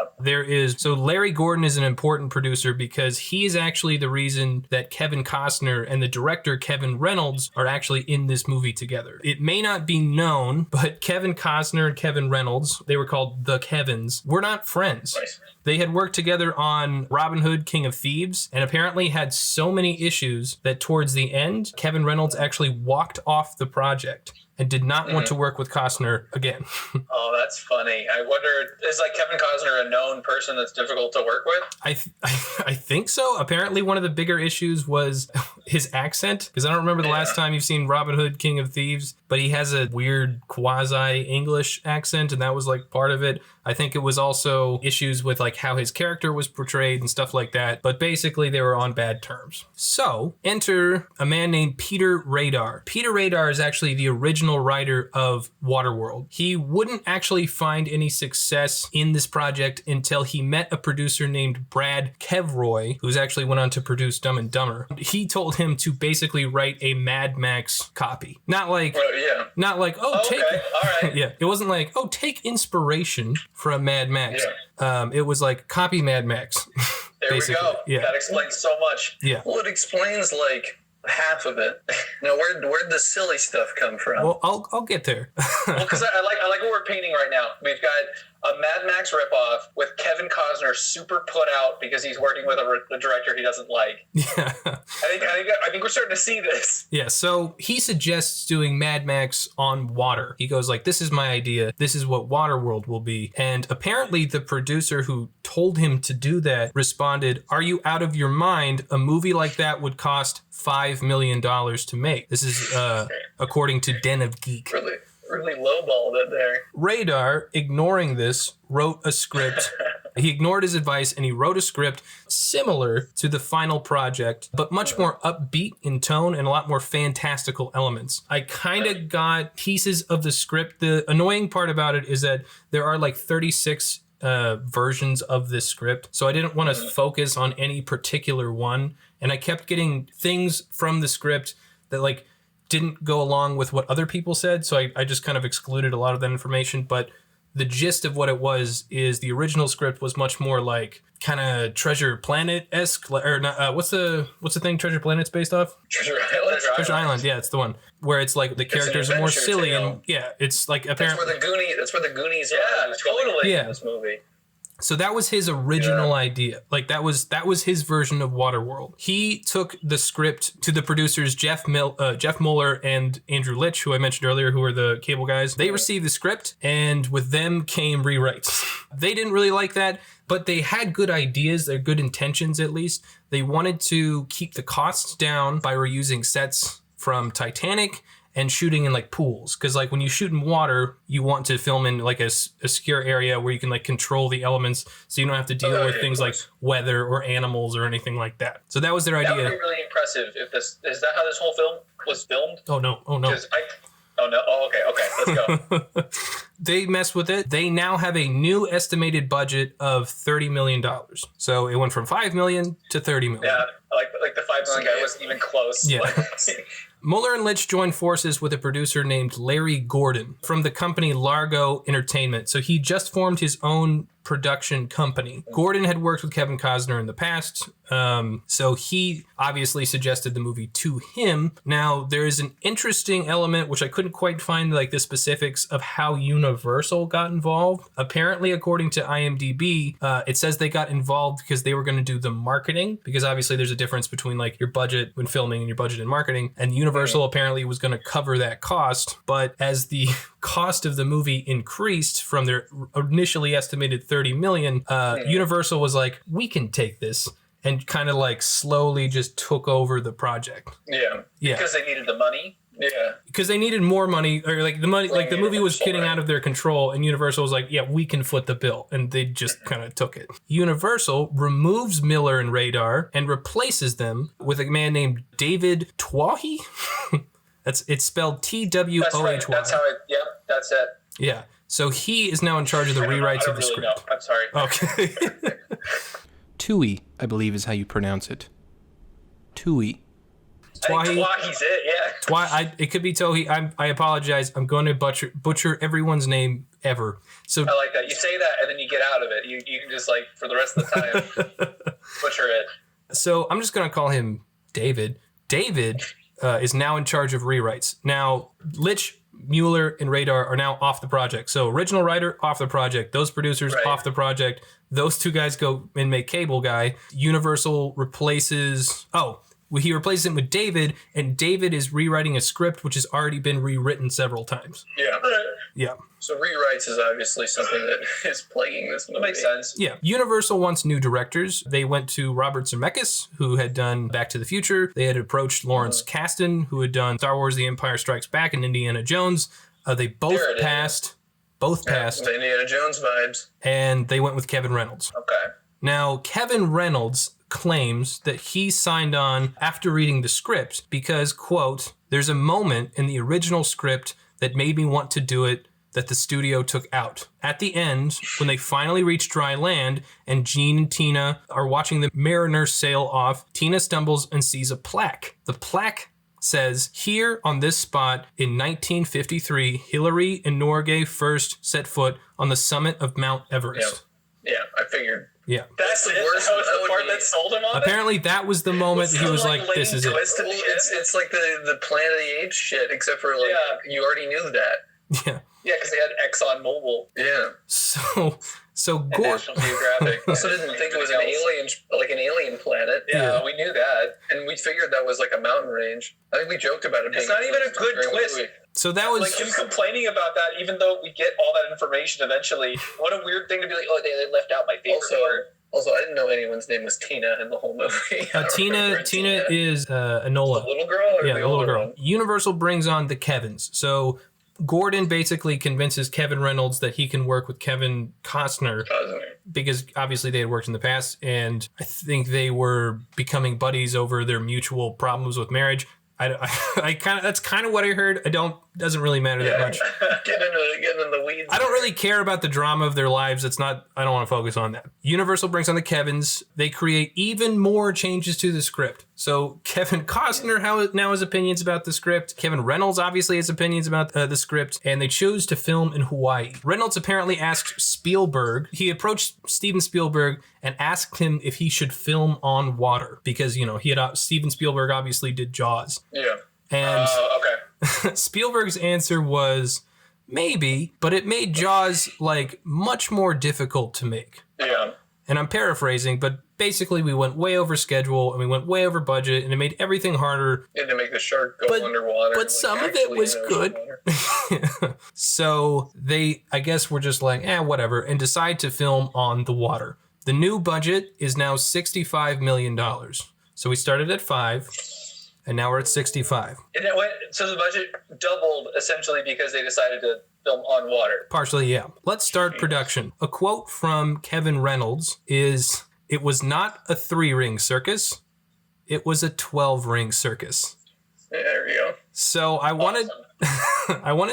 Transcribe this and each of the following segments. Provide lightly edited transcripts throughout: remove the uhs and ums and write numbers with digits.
about. So Larry Gordon is an important producer because he's actually the reason that Kevin Costner and the director Kevin Reynolds are actually in this movie together. It may not be known, but Kevin Costner and Kevin Reynolds, they were called the Kevins, were not friends. Nice. They had worked together on Robin Hood, King of Thieves, and apparently had so many issues that towards the end, Kevin Reynolds actually walked off the project and did not want to work with Costner again. Oh, that's funny. I wonder, is like Kevin Costner a known person that's difficult to work with? I think so. Apparently one of the bigger issues was his accent, because I don't remember the last time you've seen Robin Hood, King of Thieves, but he has a weird quasi-English accent, and that was like part of it. I think it was also issues with like how his character was portrayed and stuff like that, but basically they were on bad terms. So enter a man named Peter Radar. Peter Radar is actually the original writer of Waterworld. He wouldn't actually find any success in this project until he met a producer named Brad Kevroy, who's actually went on to produce Dumb and Dumber. He told him to basically write a Mad Max copy. Not like, all right. Yeah, it wasn't like, take inspiration from Mad Max. Yeah. It was like, copy Mad Max. There basically. We go. Yeah. That explains so much. Yeah. Well, it explains like half of it. Now, where'd the silly stuff come from? Well, I'll get there. Well, because I like what we're painting right now. We've got a Mad Max ripoff with Kevin Costner super put out because he's working with a director he doesn't like. Yeah. I think we're starting to see this. Yeah, so he suggests doing Mad Max on water. He goes like, this is my idea. This is what Waterworld will be. And apparently the producer who told him to do that responded, "Are you out of your mind? A movie like that would cost $5 million to make." This is according to Den of Geek. Really lowballed it there. Radar, ignoring this, wrote a script. He ignored his advice and he wrote a script similar to the final project, but much more upbeat in tone and a lot more fantastical elements. I kind of got pieces of the script. The annoying part about it is that there are like 36 versions of this script, so I didn't want to focus on any particular one, and I kept getting things from the script that like didn't go along with what other people said, so I just kind of excluded a lot of that information. But the gist of what it was is the original script was much more like kind of Treasure Planet-esque, or not, what's the thing Treasure Planet's based off? Treasure Island. Treasure Island, yeah, it's the one where it's like the characters are more silly tale. And yeah, it's like apparently that's where the Goonies are. Totally. In this movie. So that was his original idea. Like that was his version of Waterworld. He took the script to the producers Jeff Mueller and Andrew Litch, who I mentioned earlier, who are the cable guys. They received the script, and with them came rewrites. They didn't really like that, but they had good ideas. They're good intentions, at least. They wanted to keep the costs down by reusing sets from Titanic and shooting in like pools, because like when you shoot in water, you want to film in like a secure area where you can like control the elements, so you don't have to deal with things like weather or animals or anything like that. So that was their idea. That would be really impressive. If this is that how this whole film was filmed? Oh no! Okay, let's go. They messed with it. They now have a new estimated budget of $30 million. So it went from $5 million to $30 million. Yeah, like the $5 million guy wasn't even close. Yeah. Mueller and Litch joined forces with a producer named Larry Gordon from the company Largo Entertainment. So he just formed his own production company. Gordon had worked with Kevin Costner in the past, so he obviously suggested the movie to him. Now, there is an interesting element, which I couldn't quite find like the specifics of how Universal got involved. Apparently, according to IMDb, it says they got involved because they were going to do the marketing, because obviously there's a difference between like your budget when filming and your budget in marketing, and Universal apparently was going to cover that cost. But as the cost of the movie increased from their initially estimated $30 million, Universal was like, we can take this, and kind of like slowly just took over the project. Yeah. Because they needed the money. Yeah. Because they needed more money, or like the money, like the movie was getting out of their control, and Universal was like, yeah, we can foot the bill. And they just kind of took it. Universal removes Miller and Radar and replaces them with a man named David Twohy. It's spelled Twohy. That's how it, yep, that's it. Yeah. So he is now in charge of the rewrites of the script. Know. I'm sorry. Okay. Twohy, I believe, is how you pronounce it. Twohy. Twohy's it, yeah. It could be Tohi. I apologize. I'm going to butcher everyone's name ever. So I like that. You say that and then you get out of it. You can just like for the rest of the time butcher it. So I'm just going to call him David. David is now in charge of rewrites. Now, Litch, Mueller, and Radar are now off the project. So original writer, off the project. Those producers, off the project. Those two guys go and make Cable Guy. Universal replaces... he replaces him with David, and David is rewriting a script which has already been rewritten several times. Yeah. Yeah. So rewrites is obviously something that is plaguing this movie. That makes sense. Yeah. Universal wants new directors. They went to Robert Zemeckis, who had done Back to the Future. They had approached Lawrence Kasdan, who had done Star Wars The Empire Strikes Back and Indiana Jones. They both passed. Both passed. The Indiana Jones vibes. And they went with Kevin Reynolds. Okay. Now, Kevin Reynolds claims that he signed on after reading the script because, quote, there's a moment in the original script that made me want to do it that the studio took out. At the end, when they finally reach dry land and Gene and Tina are watching the Mariner sail off, Tina stumbles and sees a plaque. The plaque says, here on this spot in 1953, Hillary and Norgay first set foot on the summit of Mount Everest. Yeah, I figured. Yeah. That's the worst. That was the part that sold him on it? Apparently that was the moment he was like, this is it. It's like the Planet of the Apes shit, except for like, you already knew that. Yeah. Yeah, because they had Exxon Mobil. Yeah. So Gordon. National Geographic. Also didn't think it was an alien planet. Yeah, we knew that. And we figured that was like a mountain range. I think we joked about it. It's not even a good twist. So that was like him complaining about that, even though we get all that information eventually. What a weird thing to be like, oh, they left out my favorite part. Also, I didn't know anyone's name was Tina in the whole movie. Tina is Enola. The little girl? Yeah, the little girl. Universal brings on the Kevins. So Gordon basically convinces Kevin Reynolds that he can work with Kevin Costner because obviously they had worked in the past, and I think they were becoming buddies over their mutual problems with marriage. I kind of, that's kind of what I heard. Doesn't really matter that much. Getting in the weeds. I don't really care about the drama of their lives. I don't want to focus on that. Universal brings on the Kevins. They create even more changes to the script. So Kevin Costner now has opinions about the script. Kevin Reynolds obviously has opinions about the script, and they chose to film in Hawaii. Reynolds apparently asked Spielberg. He approached Steven Spielberg and asked him if he should film on water because Steven Spielberg obviously did Jaws. Yeah. And Spielberg's answer was maybe, but it made Jaws like much more difficult to make. Yeah. And I'm paraphrasing, but basically we went way over schedule and we went way over budget and it made everything harder. You had to make the shark go underwater. But some of it was good. So they, I guess, were just like, whatever, and decide to film on the water. The new budget is now $65 million. So we started at 5. And now we're at 65. And so the budget doubled essentially because they decided to film on water. Partially, yeah. Let's start production. A quote from Kevin Reynolds is, "It was not a 3-ring circus. It was a 12-ring circus." Yeah, there we go. So I wanted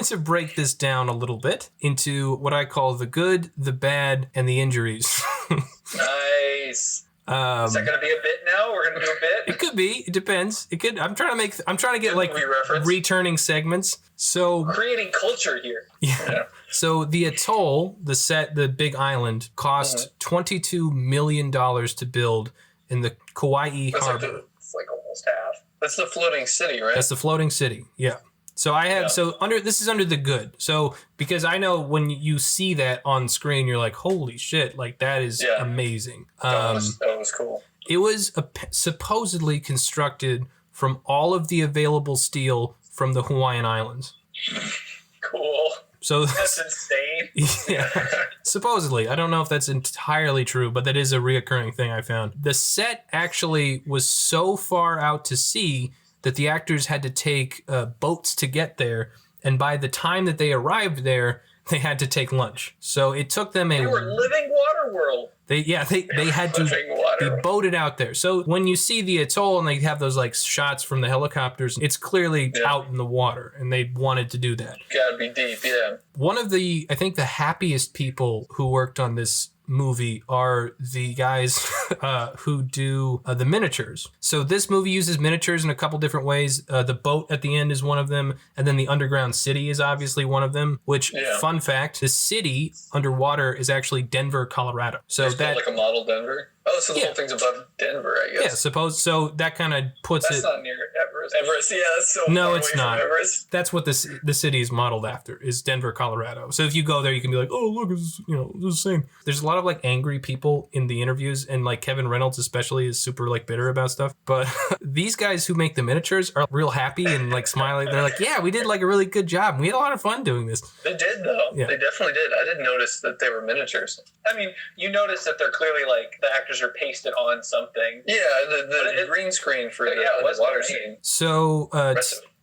to break this down a little bit into what I call the good, the bad, and the injuries. Nice. Is that going to be a bit now? We're going to do a bit? It could be. It depends. It could. I'm trying to get like returning segments. So creating culture here. Yeah. So the atoll, the big island, cost $22 million to build in the Kauai harbor. It's like almost half. That's the floating city, right? That's the floating city. Yeah. So this is under the good. So because I know when you see that on screen, you're like, holy shit, like that is amazing. That was cool. It was supposedly constructed from all of the available steel from the Hawaiian Islands. Cool. So that's insane. Yeah. Supposedly. I don't know if that's entirely true, but that is a reoccurring thing I found. The set actually was so far out to sea that the actors had to take boats to get there, and by the time that they arrived there, they had to take lunch. So it took them They were living water world. They had to be boated out there. So when you see the atoll and they have those like shots from the helicopters, it's clearly out in the water, and they wanted to do that. Gotta be deep, yeah. One of the, I think, the happiest people who worked on this movie are the guys who do the miniatures. So this movie uses miniatures in a couple different ways. The boat at the end is one of them, and then the underground city is obviously one of them, which, fun fact, the city underwater is actually Denver, Colorado. So that like a model Denver? Oh, so the whole thing's above Denver, I guess. Yeah, suppose so. That kind of puts that's not near Everest. Everest, yeah, that's so no, far it's away not. From Everest. That's what the city is modeled after, is Denver, Colorado. So if you go there, you can be like, oh, look, it's the same. There's a lot of like angry people in the interviews, and like Kevin Reynolds especially is super like bitter about stuff. But these guys who make the miniatures are real happy and like smiling. They're like, yeah, we did like a really good job. We had a lot of fun doing this. They did though. Yeah. They definitely did. I didn't notice that they were miniatures. I mean, you notice that they're clearly like the actors are pasted on something. Yeah, the green screen for the water scene. So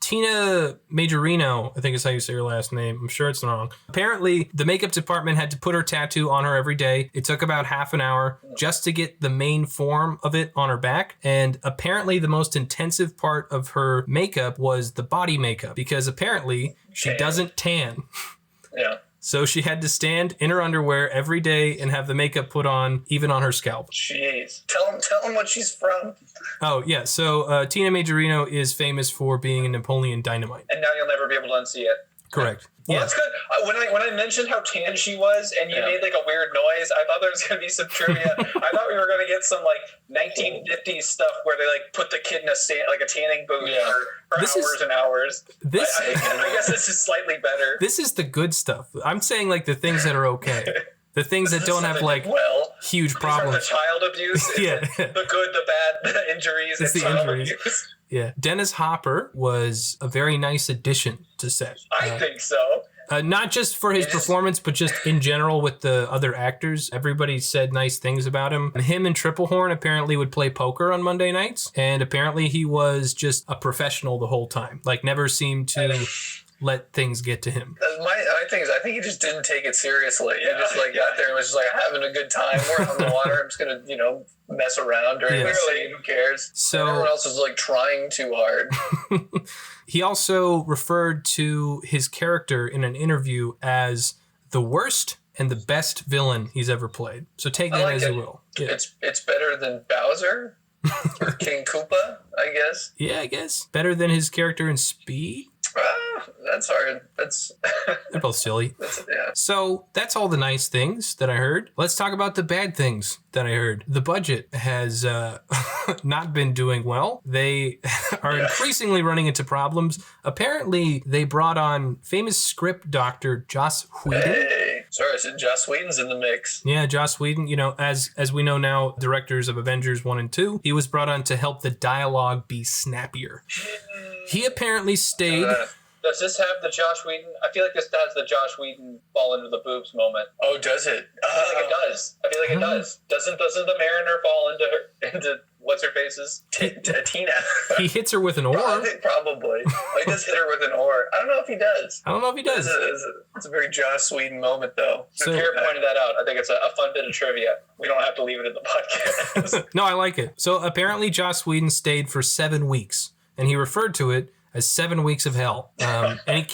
Tina Majorino, I think is how you say her last name. I'm sure it's wrong. Apparently, the makeup department had to put her tattoo on her every day. It took about half an hour just to get the main form of it on her back. And apparently, the most intensive part of her makeup was the body makeup, because apparently she doesn't tan. Yeah. So she had to stand in her underwear every day and have the makeup put on, even on her scalp. Jeez. Tell him what she's from. Oh, yeah. So Tina Majorino is famous for being in Napoleon Dynamite. And now you'll never be able to unsee it. Correct. Well, that's good. When I mentioned how tan she was and you made like a weird noise, I thought there was going to be some trivia. I thought we were going to get some like 1950s stuff where they like put the kid in a tanning booth for hours and hours. I guess this is slightly better. This is the good stuff. I'm saying like the things that are okay. The things that don't have like huge problems. The child abuse. The good, the bad, the injuries. It's the injuries. Abuse. Yeah. Dennis Hopper was a very nice addition to set. I think so. Not just for his performance, but just in general with the other actors. Everybody said nice things about him. Him and Triplehorn apparently would play poker on Monday nights. And apparently he was just a professional the whole time. Like never seemed to let things get to him. My thing is, I think he just didn't take it seriously. He just got there and was just like, having a good time. We're on the water. I'm just going to, mess around during the scene. Who cares? So everyone else was like trying too hard. He also referred to his character in an interview as the worst and the best villain he's ever played. So take that as you will. Yeah. It's better than Bowser or King Koopa, I guess. Yeah, I guess. Better than his character in Speed? That's hard. They're both silly. So that's all the nice things that I heard. Let's talk about the bad things that I heard. The budget has not been doing well. They are increasingly running into problems. Apparently, they brought on famous script doctor Joss Whedon. Hey, sorry, I said Joss Whedon's in the mix. Yeah, Joss Whedon, as we know now, directors of Avengers 1 and 2, he was brought on to help the dialogue be snappier. He apparently stayed... Does this have the Josh Whedon? I feel like this has the Josh Whedon fall into the boobs moment. Oh, does it? I feel like it does. Doesn't the Mariner fall into what's her face's? Tina. He hits her with an oar. I think probably. He does hit her with an oar. I don't know if he does. It's a very Joss Whedon moment, though. So Pierre pointed that out. I think it's a fun bit of trivia. We don't have to leave it in the podcast. No, I like it. So apparently Joss Whedon stayed for 7 weeks, and he referred to it as 7 weeks of hell. And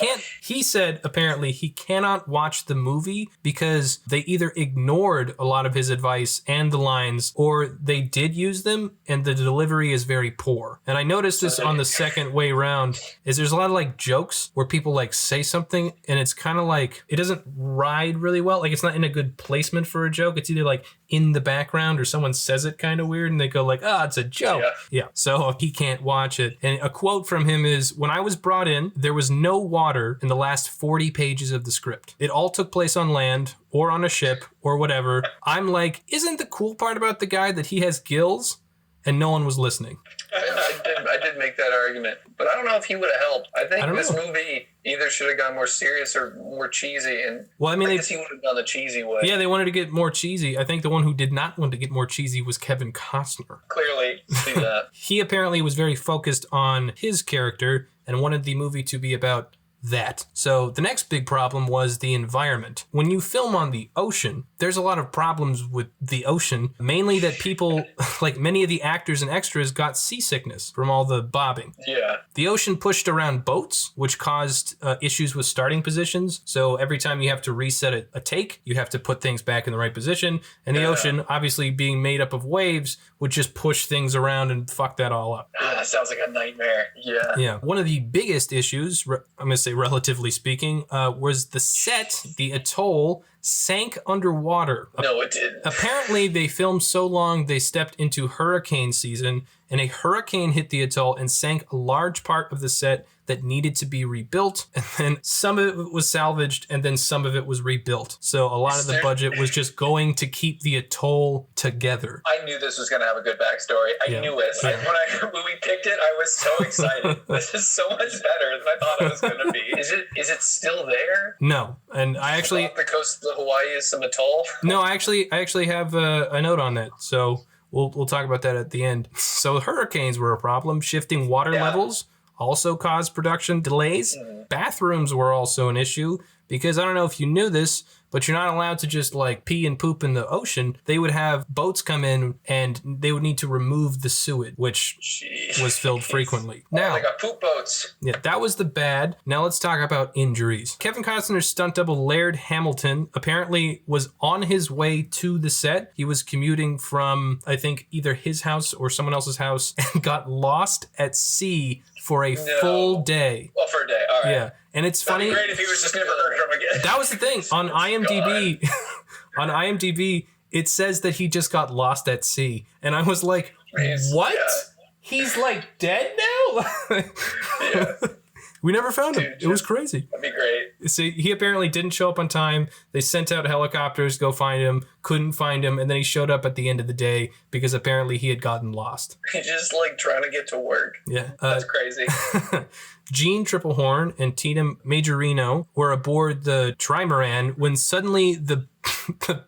he said apparently he cannot watch the movie because they either ignored a lot of his advice and the lines, or they did use them and the delivery is very poor. And I noticed this on the second way round, is there's a lot of like jokes where people like say something and it's kind of like, it doesn't ride really well. Like it's not in a good placement for a joke. It's either like in the background or someone says it kind of weird and they go like, it's a joke. Yeah. So he can't watch it. And a quote from him is, when I was brought in, there was no water in the last 40 pages of the script. It all took place on land or on a ship or whatever. I'm like, isn't the cool part about the guy that he has gills? And no one was listening. I did make that argument, but I don't know if he would have helped. I think this movie either should have gone more serious or more cheesy. And I guess he would have done the cheesy way. Yeah, they wanted to get more cheesy. I think the one who did not want to get more cheesy was Kevin Costner. Clearly. See that. He apparently was very focused on his character and wanted the movie to be about that. So the next big problem was the environment. When you film on the ocean, there's a lot of problems with the ocean, mainly that people, like many of the actors and extras, got seasickness from all the bobbing. Yeah. The ocean pushed around boats, which caused issues with starting positions. So every time you have to reset a take, you have to put things back in the right position. And the ocean, obviously being made up of waves, would just push things around and fuck that all up. That sounds like a nightmare. Yeah. Yeah. One of the biggest issues, I'm going to say relatively speaking, was the set, the atoll, sank underwater. No, it didn't. Apparently, they filmed so long they stepped into hurricane season, and a hurricane hit the atoll and sank a large part of the set that needed to be rebuilt. And then some of it was salvaged, and then some of it was rebuilt. So a lot of the budget was just going to keep the atoll together. I knew this was going to have a good backstory. I knew it. Yeah. When we picked it, I was so excited. This is so much better than I thought it was going to be. Is it still there? No, and I actually Off the coast of Hawaii is some atoll. No, I actually have a note on that. So we'll talk about that at the end. So hurricanes were a problem. Shifting water levels also caused production delays. Bathrooms were also an issue because I don't know if you knew this, but you're not allowed to just like pee and poop in the ocean. They would have boats come in and they would need to remove the sewage, which was filled frequently. Now, they got poop boats. Yeah, that was the bad. Now let's talk about injuries. Kevin Costner's stunt double Laird Hamilton apparently was on his way to the set. He was commuting from, I think, either his house or someone else's house and got lost at sea for a full day. Well, for a day, all right. Yeah, and it's funny. That'd be great if he was just never heard from again. That was the thing. On IMDb, on IMDb, it says that he just got lost at sea. And I was like, what? Yeah. He's like dead now? Yeah. We never found him. It was crazy. That'd be great. See, he apparently didn't show up on time. They sent out helicopters to go find him, couldn't find him, and then he showed up at the end of the day because apparently he had gotten lost. He's just like trying to get to work. Yeah. That's crazy. Gene Triplehorn and Tina Majorino were aboard the trimaran when suddenly the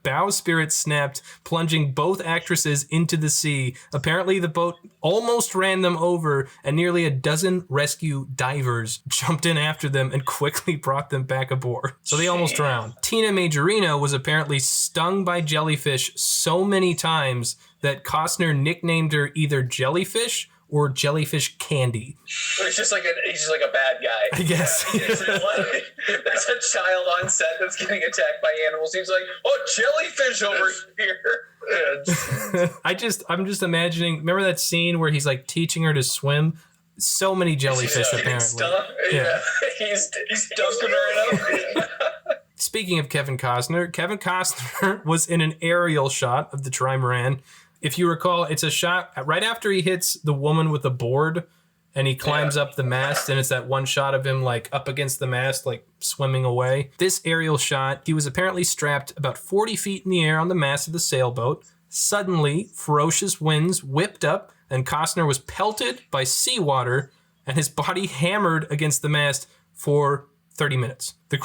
bowsprit snapped, plunging both actresses into the sea. Apparently, the boat almost ran them over, and nearly a dozen rescue divers jumped in after them and quickly brought them back aboard. So they almost drowned. Tina Majorino was apparently stung by jellyfish so many times that Costner nicknamed her either Jellyfish or Jellyfish Candy. He's just like a bad guy. I guess. There's a child on set that's getting attacked by animals. He's like, oh, jellyfish over here. I'm just imagining. Remember that scene where he's like teaching her to swim? So many jellyfish apparently. Yeah. He's dunking her enough. Speaking of Kevin Costner was in an aerial shot of the trimaran. If you recall, it's a shot right after he hits the woman with the board and he climbs up the mast, and it's that one shot of him like up against the mast, like swimming away. This aerial shot, he was apparently strapped about 40 feet in the air on the mast of the sailboat. Suddenly, ferocious winds whipped up and Costner was pelted by seawater and his body hammered against the mast for 30 minutes. The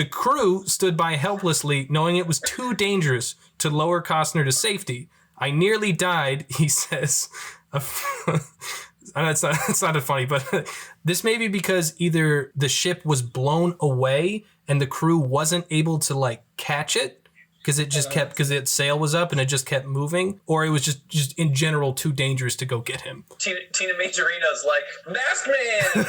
crew stood by helplessly, knowing it was too dangerous to lower Costner to safety. I nearly died, he says. It's not funny, but this may be because either the ship was blown away and the crew wasn't able to like catch it because its sail was up and it just kept moving, or it was just in general too dangerous to go get him. Tina Majorino's like, Masked Man!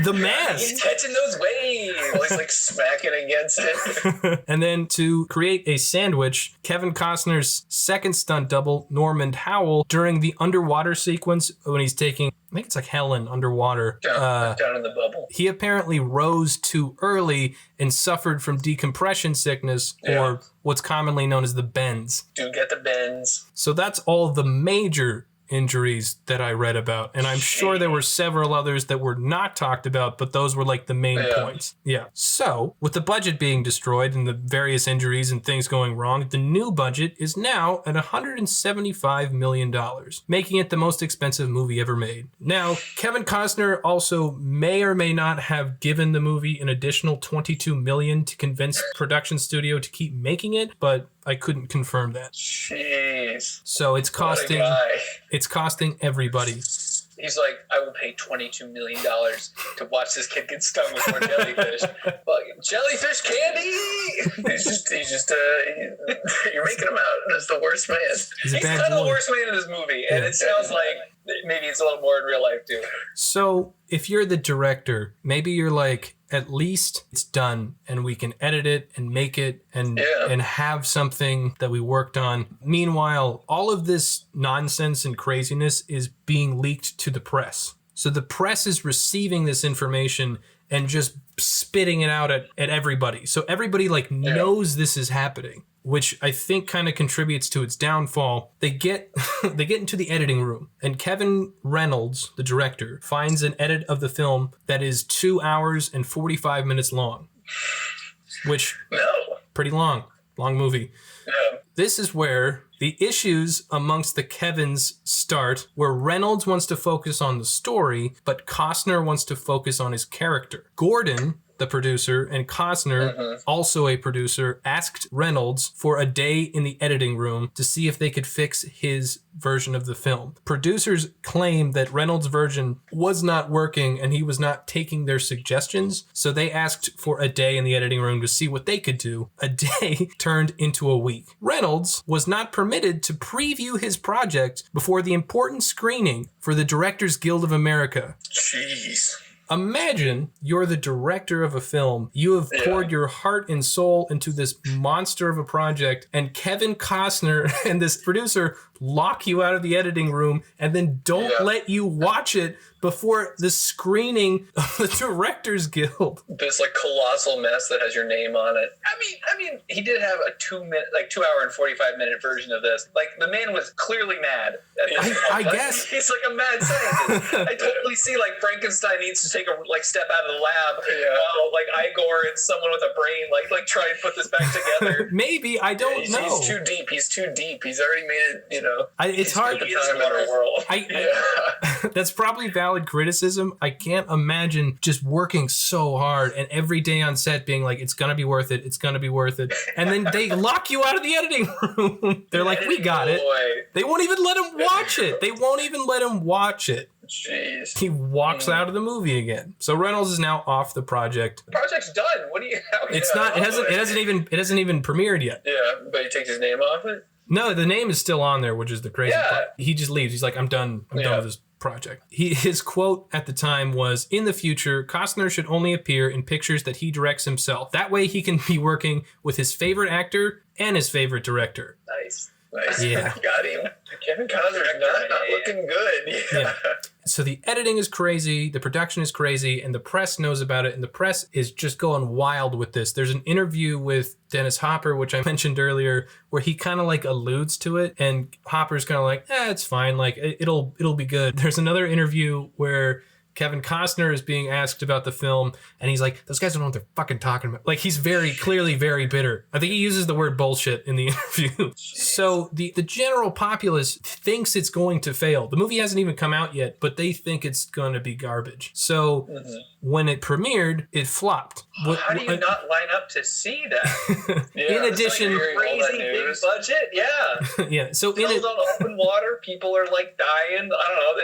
The mast. He's catching those waves. He's like smacking against it. And then to create a sandwich, Kevin Costner's second stunt double, Norman Howell, during the underwater sequence when he's taking, I think it's like Helen underwater. Down in the bubble. He apparently rose too early and suffered from decompression sickness, or what's commonly known as the bends. Do get the bends. So that's all the major injuries that I read about, and I'm sure there were several others that were not talked about, but those were like the main points. Yeah. So with the budget being destroyed and the various injuries and things going wrong, the new budget is now at $175 million, making it the most expensive movie ever made. Now, Kevin Costner also may or may not have given the movie an additional $22 million to convince the production studio to keep making it, but I couldn't confirm that. Jeez. So it's costing everybody He's like, I will pay $22 million to watch this kid get stung with more jellyfish. Fucking jellyfish candy! He's just you're making him out as the worst man. He's kind of the worst man in this movie, and it sounds like maybe it's a little more in real life too. So if you're the director, maybe you're like, at least it's done and we can edit it and make it and have something that we worked on. Meanwhile, all of this nonsense and craziness is being leaked to the press. So the press is receiving this information and just spitting it out at everybody. So everybody knows this is happening, which I think kind of contributes to its downfall. They get into the editing room, and Kevin Reynolds, the director, finds an edit of the film that is 2 hours and 45 minutes long, which pretty long movie. Yeah. This is where the issues amongst the Kevins start, where Reynolds wants to focus on the story, but Costner wants to focus on his character. Gordon, the producer, and Costner, also a producer, asked Reynolds for a day in the editing room to see if they could fix his version of the film. Producers claim that Reynolds' version was not working and he was not taking their suggestions, so they asked for a day in the editing room to see what they could do. A day turned into a week. Reynolds was not permitted to preview his project before the important screening for the Directors Guild of America. Jeez. Imagine you're the director of a film. You have poured your heart and soul into this monster of a project, and Kevin Costner and this producer lock you out of the editing room and then don't let you watch it before the screening of the Directors Guild. This colossal mess that has your name on it. I mean, he did have a 2 hour and 45 minute version of this. The man was clearly mad. I guess he's a mad scientist. I totally see Frankenstein needs to take a step out of the lab while Igor and someone with a brain try and put this back together. Maybe, I don't know. He's too deep. He's already made it. It's hard. That's probably valid criticism. I can't imagine just working so hard and every day on set being like, it's gonna be worth it. It's gonna be worth it. And then they lock you out of the editing room. They're like, we got it. They won't even let him watch it. Jeez. He walks out of the movie again. So Reynolds is now off the project. The project's done. What do you? It's not. It hasn't even premiered yet. Yeah, but he takes his name off it. No, the name is still on there, which is the crazy part. He just leaves. He's like, I'm done. I'm done with this project. His quote at the time was, "In the future, Costner should only appear in pictures that he directs himself. That way he can be working with his favorite actor and his favorite director." Nice. Yeah. Got him. Kevin Costner's not looking good. Yeah. So the editing is crazy, the production is crazy, and the press knows about it, and the press is just going wild with this. There's an interview with Dennis Hopper, which I mentioned earlier, where he kind of alludes to it, and Hopper's kind of like, it's fine, it'll be good. There's another interview where Kevin Costner is being asked about the film, and he's like, those guys don't know what they're fucking talking about. He's very clearly very bitter. I think he uses the word bullshit in the interview. So the general populace thinks it's going to fail. The movie hasn't even come out yet, but they think it's going to be garbage. So when it premiered, it flopped. How do you not line up to see that? In addition, crazy big budget, yeah. So on open water, people are dying. I don't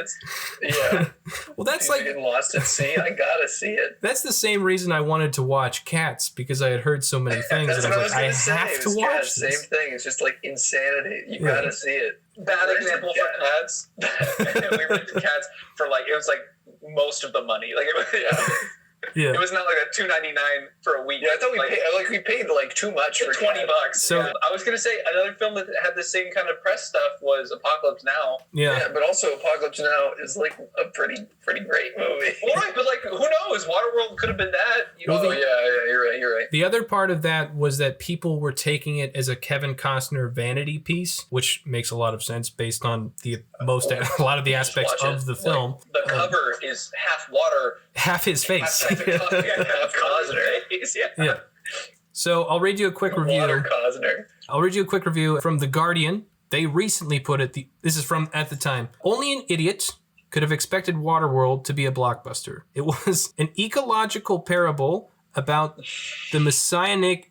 know. Well, that's getting lost at sea. I gotta see it. That's the same reason I wanted to watch Cats, because I had heard so many things, and I was like, I have to watch this. Same thing. It's just insanity. You gotta see it. Bad example for Cats. We rented Cats for it was most of the money. It was not a $2.99 for a week. Yeah, I thought we paid too much for $20. So I was gonna say another film that had the same kind of press stuff was Apocalypse Now. Yeah, but also Apocalypse Now is a pretty great movie. Well, right, but who knows? Waterworld could have been that. You're right. The other part of that was that people were taking it as a Kevin Costner vanity piece, which makes a lot of sense based on a lot of the aspects of the film. The cover is half water, half his face. Half Costner. Yeah. So I'll read you a quick review. I'll read you a quick review from The Guardian. They recently put it. This is from at the time. Only an idiot could have expected Waterworld to be a blockbuster. It was an ecological parable about the messianic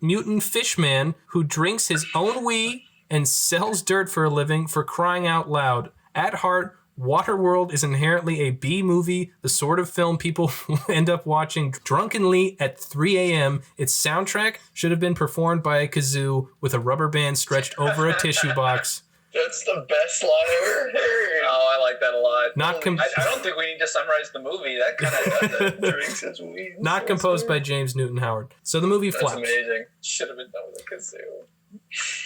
mutant fishman who drinks his own wee and sells dirt for a living, for crying out loud. At heart, Waterworld is inherently a B movie, the sort of film people end up watching drunkenly at 3 a.m. Its soundtrack should have been performed by a kazoo with a rubber band stretched over a tissue box. That's the best line I've ever heard. Oh, I like that a lot. I don't think we need to summarize the movie. That kind of does it. Drinks his weed. Not composed by James Newton Howard. So the movie flops. That's amazing. Should have been done with a kazoo.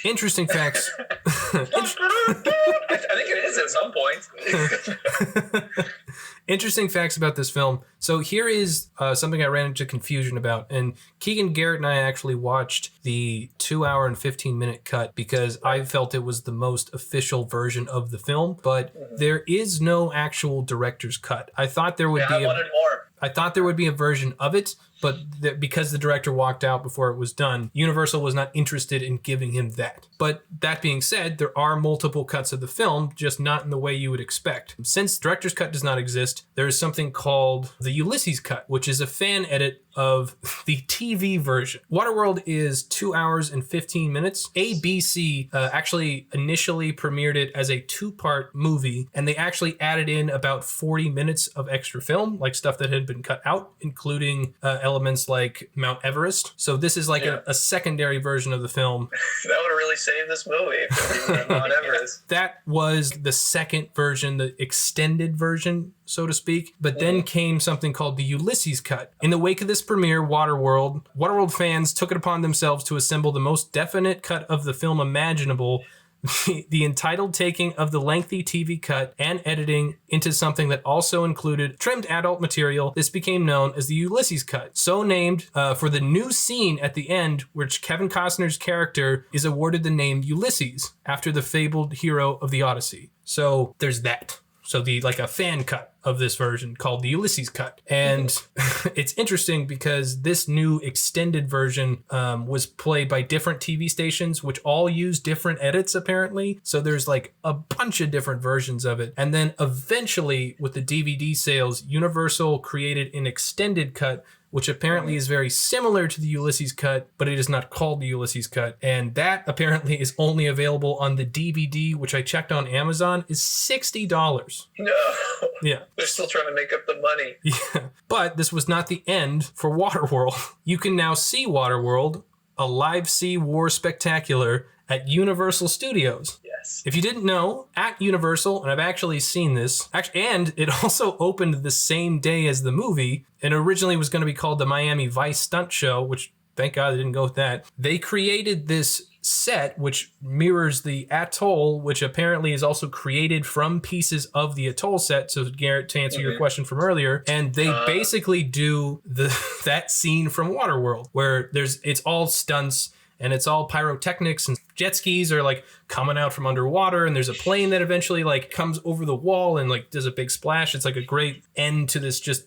Interesting facts. I think it is at some point. Interesting facts about this film. So here is something I ran into confusion about. And Keegan Garrett and I actually watched the 2 hour and 15-minute cut because I felt it was the most official version of the film. But there is no actual director's cut. I thought there would be I wanted more. I thought there would be a version of it, but because the director walked out before it was done, Universal was not interested in giving him that. But that being said, there are multiple cuts of the film, just not in the way you would expect. Since director's cut does not exist, there is something called the Ulysses cut, which is a fan edit of the TV version. Waterworld is 2 hours and 15 minutes. ABC actually initially premiered it as a 2-part movie, and they actually added in about 40 minutes of extra film, like stuff that had been cut out, including elements like Mount Everest. So this is like a secondary version of the film. That would have really saved this movie if it was Mount Everest. That was the second version, the extended version, so to speak. But then came something called the Ulysses cut. In the wake of this premiere, Waterworld fans took it upon themselves to assemble the most definite cut of the film imaginable, the entitled taking of the lengthy TV cut and editing into something that also included trimmed adult material. This became known as the Ulysses cut, so named for the new scene at the end, which Kevin Costner's character is awarded the name Ulysses after the fabled hero of the Odyssey. So there's that. So a fan cut of this version called the Ulysses cut. And it's interesting because this new extended version was played by different TV stations, which all use different edits apparently. So there's like a bunch of different versions of it. And then eventually with the DVD sales, Universal created an extended cut, which apparently is very similar to the Ulysses cut, but it is not called the Ulysses cut. And that apparently is only available on the DVD, which I checked on Amazon, is $60. No. Yeah. They're still trying to make up the money. Yeah. But this was not the end for Waterworld. You can now see Waterworld, a live sea war spectacular at Universal Studios. Yes. If you didn't know, at Universal, and I've actually seen this, and it also opened the same day as the movie, and originally was going to be called the Miami Vice Stunt Show, which thank God they didn't go with that. They created this set which mirrors the atoll, which apparently is also created from pieces of the atoll set. So Garrett, to answer your question from earlier, and they basically do that scene from Waterworld where it's all stunts and it's all pyrotechnics and jet skis are like coming out from underwater, and there's a plane that eventually like comes over the wall and like does a big splash. It's like a great end to this, just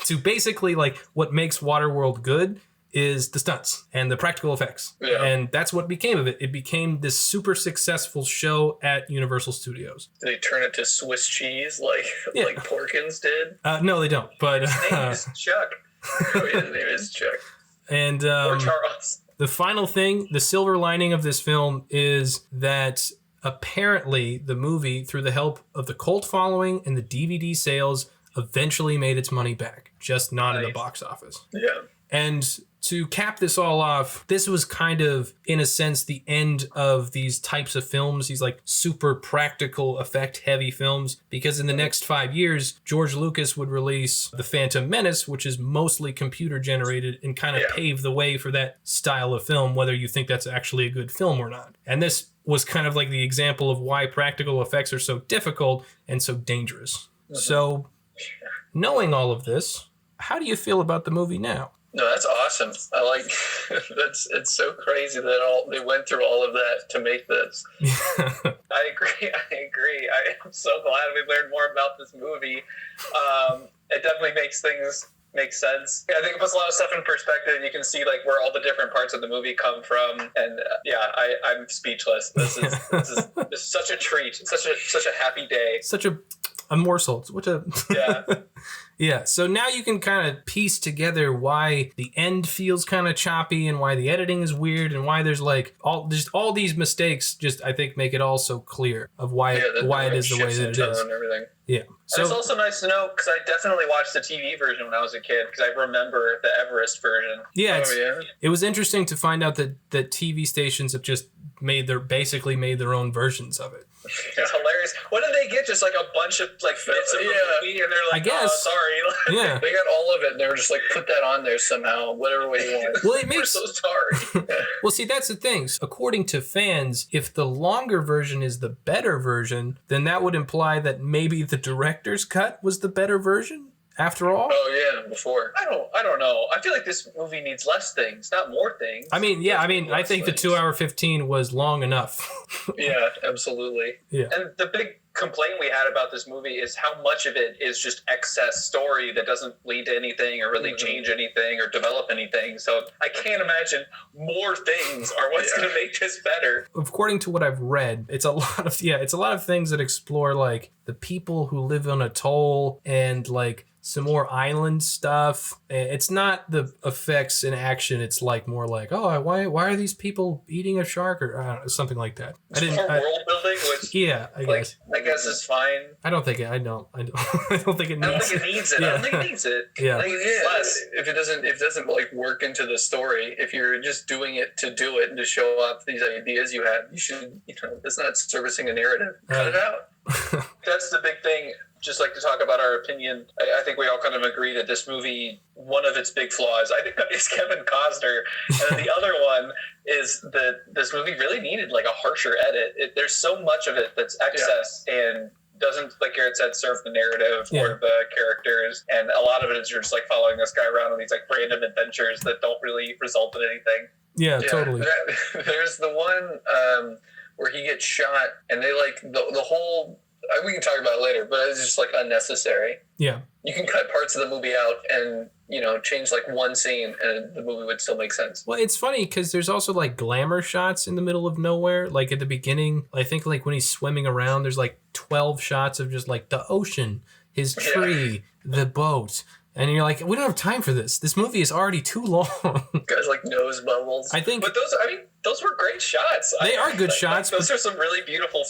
to basically like what makes Waterworld good is the stunts and the practical effects. Yeah. And that's what became of it. It became this super successful show at Universal Studios. Did they turn it to Swiss cheese like Porkins did? No, they don't. But his name is Chuck. His name is Chuck. And or Charles. The final thing, the silver lining of this film is that apparently the movie, through the help of the cult following and the DVD sales, eventually made its money back, just not in the box office. Yeah. And to cap this all off, this was kind of, in a sense, the end of these types of films, these like super practical effect heavy films, because in the next 5 years, George Lucas would release The Phantom Menace, which is mostly computer generated, and kind of pave the way for that style of film, whether you think that's actually a good film or not. And this was kind of like the example of why practical effects are so difficult and so dangerous. So, knowing all of this, how do you feel about the movie now? No, that's awesome. I like it's so crazy that they went through all of that to make this. I agree. I'm so glad we learned more about this movie. It definitely makes things make sense. I think it puts a lot of stuff in perspective. You can see like where all the different parts of the movie come from, and I'm speechless. This is such a treat. Such a happy day. Such a morsel. Yeah, so now you can kind of piece together why the end feels kind of choppy and why the editing is weird and why there's like all these mistakes. Just I think make it all so clear of why it is the way that it is. And everything. Yeah. So it's also nice to know because I definitely watched the TV version when I was a kid because I remember the Everest version. Yeah, it was interesting to find out that TV stations have just basically made their own versions of it. It's hilarious. What did they get? Just like a bunch of like bits of the movie, and they're like, I guess. Oh, sorry. Yeah. They got all of it, and they were just like, put that on there somehow, whatever way you want. Well, We're so sorry. Well, see, that's the thing. According to fans, if the longer version is the better version, then that would imply that maybe the director's cut was the better version. After all, before. I don't know. I feel like this movie needs less things, not more things. I mean, I think the 2-hour 15 was long enough. Yeah, absolutely. Yeah. And the big complaint we had about this movie is how much of it is just excess story that doesn't lead to anything or really change anything or develop anything. So I can't imagine more things are what's going to make this better. According to what I've read, it's a lot of things that explore like the people who live on atoll and like some more island stuff. It's not the effects in action. It's like more like, why are these people eating a shark or I don't know, something like that. World building, which I guess is fine. I don't think it. I don't think it needs. I don't think it needs it. Yeah. I don't think it needs it. Yeah. I think it needs less. If it doesn't like work into the story, if you're just doing it to do it and to show off these ideas you have, you should, it's not servicing a narrative. Cut it out. That's the big thing. Just like to talk about our opinion, I think we all kind of agree that this movie, one of its big flaws, I think, is Kevin Costner, and the other one is that this movie really needed like a harsher edit. There's so much of it that's excess and doesn't, like Garrett said, serve the narrative or the characters, and a lot of it is just like following this guy around on these like random adventures that don't really result in anything. Yeah, totally. There's the one where he gets shot, and they like the whole. We can talk about it later, but it's just like unnecessary. Yeah. You can cut parts of the movie out and, change like one scene and the movie would still make sense. Well, it's funny because there's also like glamour shots in the middle of nowhere. Like at the beginning, I think like when he's swimming around, there's like 12 shots of just like the ocean, his tree, the boat. And you're like, we don't have time for this. This movie is already too long. Guys like nose bubbles. I think. But those were great shots. They are good shots. Those are some really beautiful,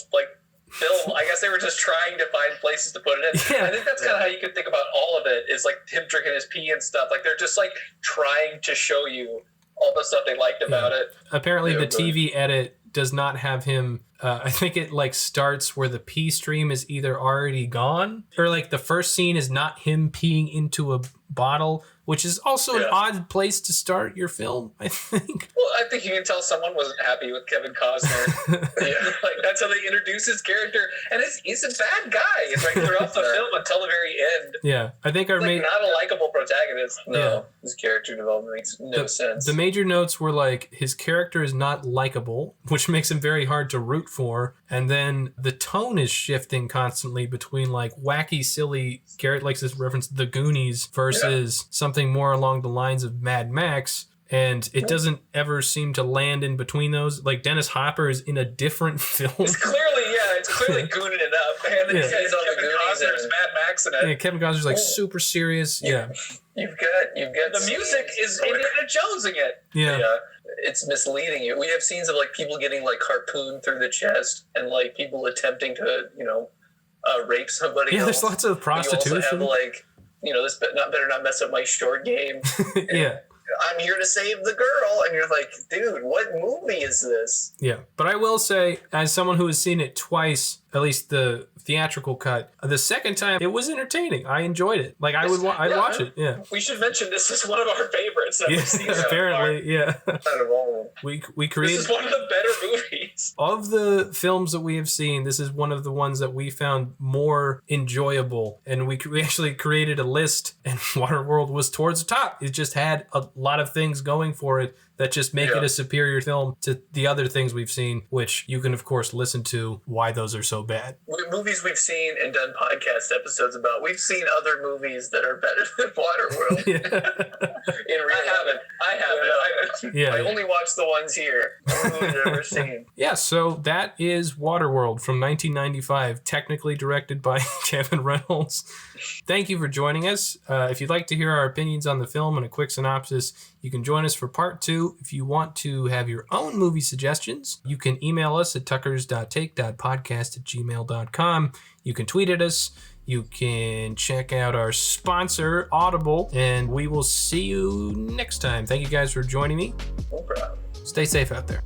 film. I guess they were just trying to find places to put it in. Yeah. I think that's kind of how you could think about all of it, is like him drinking his pee and stuff. Like they're just like trying to show you all the stuff they liked about it. Apparently the TV edit does not have him. I think it like starts where the pee stream is either already gone or like the first scene is not him peeing into a bottle, which is also an odd place to start your film, I think. Well, I think you can tell someone wasn't happy with Kevin Costner. Like that's how they introduce his character, and he's a bad guy. It's right throughout the film until the very end. Yeah, I think not a likable protagonist. No, his character development makes no sense. The major notes were like his character is not likable, which makes him very hard to root for, and then the tone is shifting constantly between like wacky, silly. Garrett likes this reference, The Goonies, versus something more along the lines of Mad Max. And it doesn't ever seem to land in between those. Like Dennis Hopper is in a different film. It's clearly gooning it up. And then he's on Kevin Costner's Mad Max in it. Yeah, Kevin Costner's like super serious. Yeah. You've got the music is Indiana Jonesing it. Yeah. It's misleading you. We have scenes of like people getting like harpooned through the chest and like people attempting to, rape somebody. Yeah, there's lots of prostitution. You also have like, this better not mess up my short game. Yeah. I'm here to save the girl, and you're like, dude, what movie is this? Yeah, but I will say, as someone who has seen it twice, at least the theatrical cut, the second time it was entertaining. I enjoyed it. Like I'd watch it. Yeah. We should mention this is one of our favorites that we've seen. Apparently, yeah. Out of all of them. We created. This is one of the better movies. Of the films that we have seen, this is one of the ones that we found more enjoyable, and we actually created a list, and Waterworld was towards the top. It just had a lot of things going for it that just make it a superior film to the other things we've seen, which you can, of course, listen to why those are so bad. Movies we've seen and done podcast episodes about. We've seen other movies that are better than Waterworld. I haven't. I only watch the ones here. I've never seen. Yeah, so that is Waterworld from 1995, technically directed by Kevin Reynolds. Thank you for joining us. If you'd like to hear our opinions on the film and a quick synopsis, you can join us for part 2. If you want to have your own movie suggestions, you can email us at tuckers.take.podcast@gmail.com. You can tweet at us. You can check out our sponsor, Audible, and we will see you next time. Thank you guys for joining me. No problem. Stay safe out there.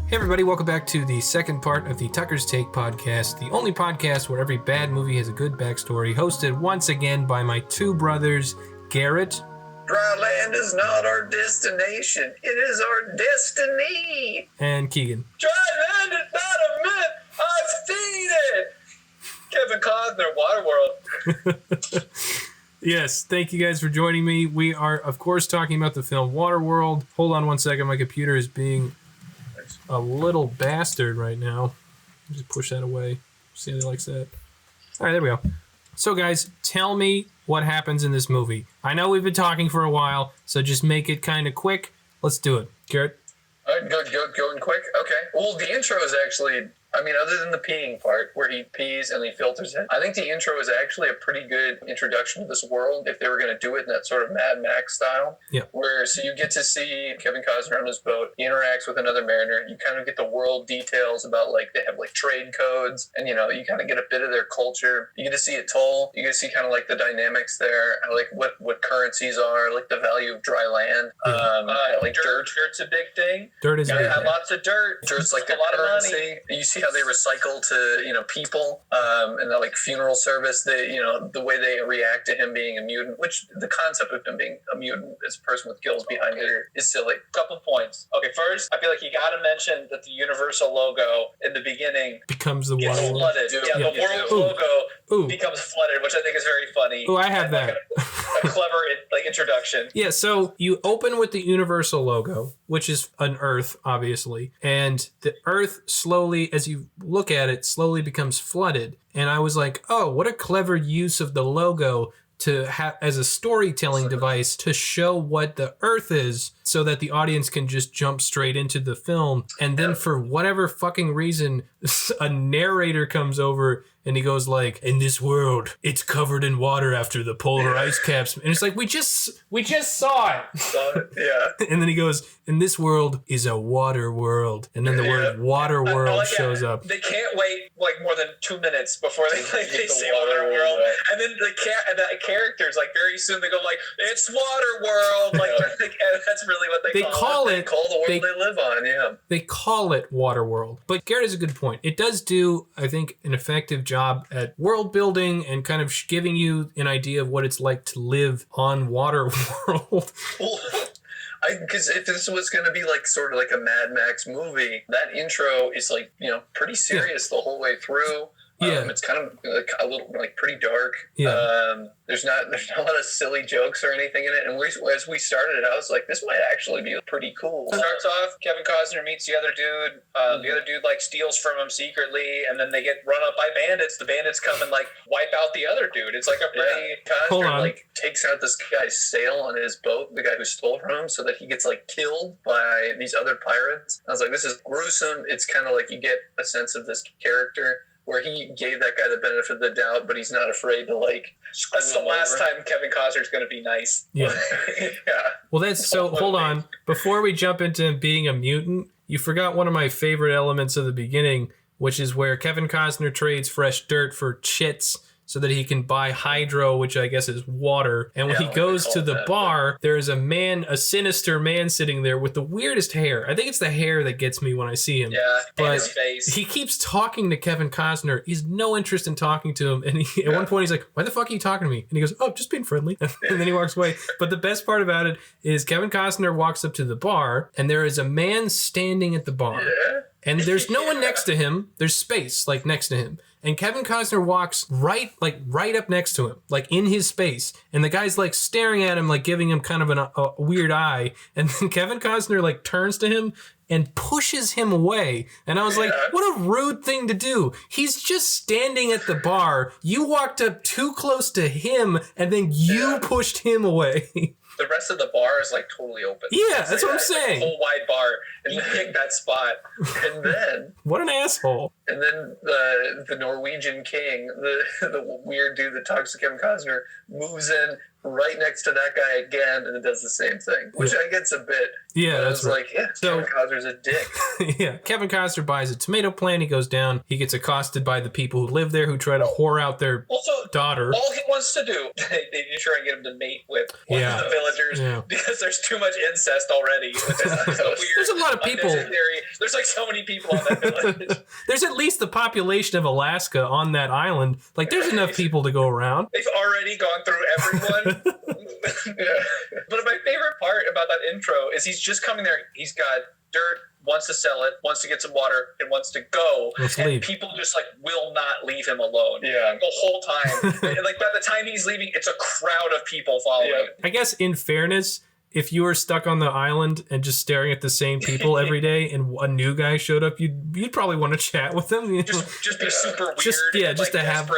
Hey everybody, welcome back to the second part of the Tucker's Take podcast, the only podcast where every bad movie has a good backstory, hosted once again by my two brothers, Garrett. Dry land is not our destination, it is our destiny. And Keegan. Dry land is not a myth, I've seen it. Kevin Costner, Waterworld. Yes, thank you guys for joining me. We are, of course, talking about the film Waterworld. Hold on one second, my computer is being a little bastard right now. Just push that away. See how he likes that. All right, there we go. So, guys, tell me what happens in this movie. I know we've been talking for a while, so just make it kind of quick. Let's do it. Garrett? Going quick? Okay. Well, the intro is actually... other than the peeing part where he pees and he filters it, I think the intro is actually a pretty good introduction to this world if they were going to do it in that sort of Mad Max style. Yeah. So you get to see Kevin Costner on his boat. He interacts with another mariner. You kind of get the world details about, they have, trade codes, and, you kind of get a bit of their culture. You get to see atoll. You get to see kind of, the dynamics there, what currencies are, the value of dry land. Dirt. Dirt's a big thing. Dirt is big. Have lots of dirt. Dirt's like a lot of money. You see how they recycle to people and the funeral service, the way they react to him being a mutant, which the concept of him being a mutant as a person with gills behind it is silly. Couple points. Okay, first, I feel like you got to mention that the Universal logo in the beginning becomes the gets Waterworld. flooded. The World logo becomes flooded, which I think is very funny. Oh, I have that. A clever introduction. Yeah, so you open with the Universal logo, which is an Earth, obviously, and the Earth slowly, as you look at it, slowly becomes flooded. And I was like, oh, what a clever use of the logo to have as a storytelling device to show what the Earth is so that the audience can just jump straight into the film. And then for whatever fucking reason, a narrator comes over and he goes in this world, it's covered in water after the polar ice caps. And it's we just saw it. Yeah. And then he goes, in this world is a water world. And then the word water world shows up. They can't wait more than 2 minutes before they say water world. And then the characters, very soon they go it's water world. That's really what they call it. They call the world they live on, yeah. They call it Waterworld. But Garrett has a good point. It does do, I think, an effective job at world building and kind of giving you an idea of what it's like to live on Waterworld. Because if this was going to be sort of like a Mad Max movie, that intro is pretty serious the whole way through. It's kind of a little pretty dark. Yeah. There's not a lot of silly jokes or anything in it. And as we started it, I was like, this might actually be pretty cool. Starts off, Kevin Costner meets the other dude. The other dude steals from him secretly, and then they get run up by bandits. The bandits come and wipe out the other dude. It's a pretty Costner takes out this guy's sail on his boat, the guy who stole from him, so that he gets killed by these other pirates. I was like, this is gruesome. It's kind of you get a sense of this character where he gave that guy the benefit of the doubt, but he's not afraid to That's the last time Kevin Costner's going to be nice. Yeah. Yeah. Well, that's so. Hold on, before we jump into him being a mutant, you forgot one of my favorite elements of the beginning, which is where Kevin Costner trades fresh dirt for chits so that he can buy hydro, which I guess is water. And when he goes to the bar, there is a sinister man sitting there with the weirdest hair. I think it's the hair that gets me when I see him. Yeah, but and his face. He keeps talking to Kevin Costner. He's no interest in talking to him. And at one point he's like, why the fuck are you talking to me? And he goes, oh, just being friendly. And then he walks away. But the best part about it is Kevin Costner walks up to the bar and there is a man standing at the bar. Yeah. And there's no one next to him. There's space, like, next to him. And Kevin Costner walks right up next to him, like, in his space. And the guy's, like, staring at him, like, giving him kind of a weird eye. And then Kevin Costner, like, turns to him and pushes him away. And I was like, what a rude thing to do. He's just standing at the bar. You walked up too close to him, and then you pushed him away. The rest of the bar is like totally open. Yeah, that's what I'm saying. Like a whole wide bar, and you pick that spot. And then what an asshole. And then the Norwegian king, the weird dude that talks to Kevin Costner, moves in right next to that guy again, and it does the same thing, which I guess a bit. Yeah, that's right. Like, Kevin Costner's a dick. Yeah, Kevin Costner buys a tomato plant. He goes down. He gets accosted by the people who live there, who try to whore out their daughter. All he wants to do, they try and get him to mate with one of the villagers because there's too much incest already. There's a lot of people. There's like so many people on that village. There's at least the population of Alaska on that island. Like, there's enough people to go around. They've already gone through everyone. But my favorite part about that intro is he's just coming there. He's got dirt, wants to sell it, wants to get some water, and wants to go. And people just like will not leave him alone. Yeah, the whole time. Like by the time he's leaving, it's a crowd of people following him. I guess in fairness, if you were stuck on the island and just staring at the same people every day, and a new guy showed up, you'd probably want to chat with them. You know? Just be super weird. Just like, to have.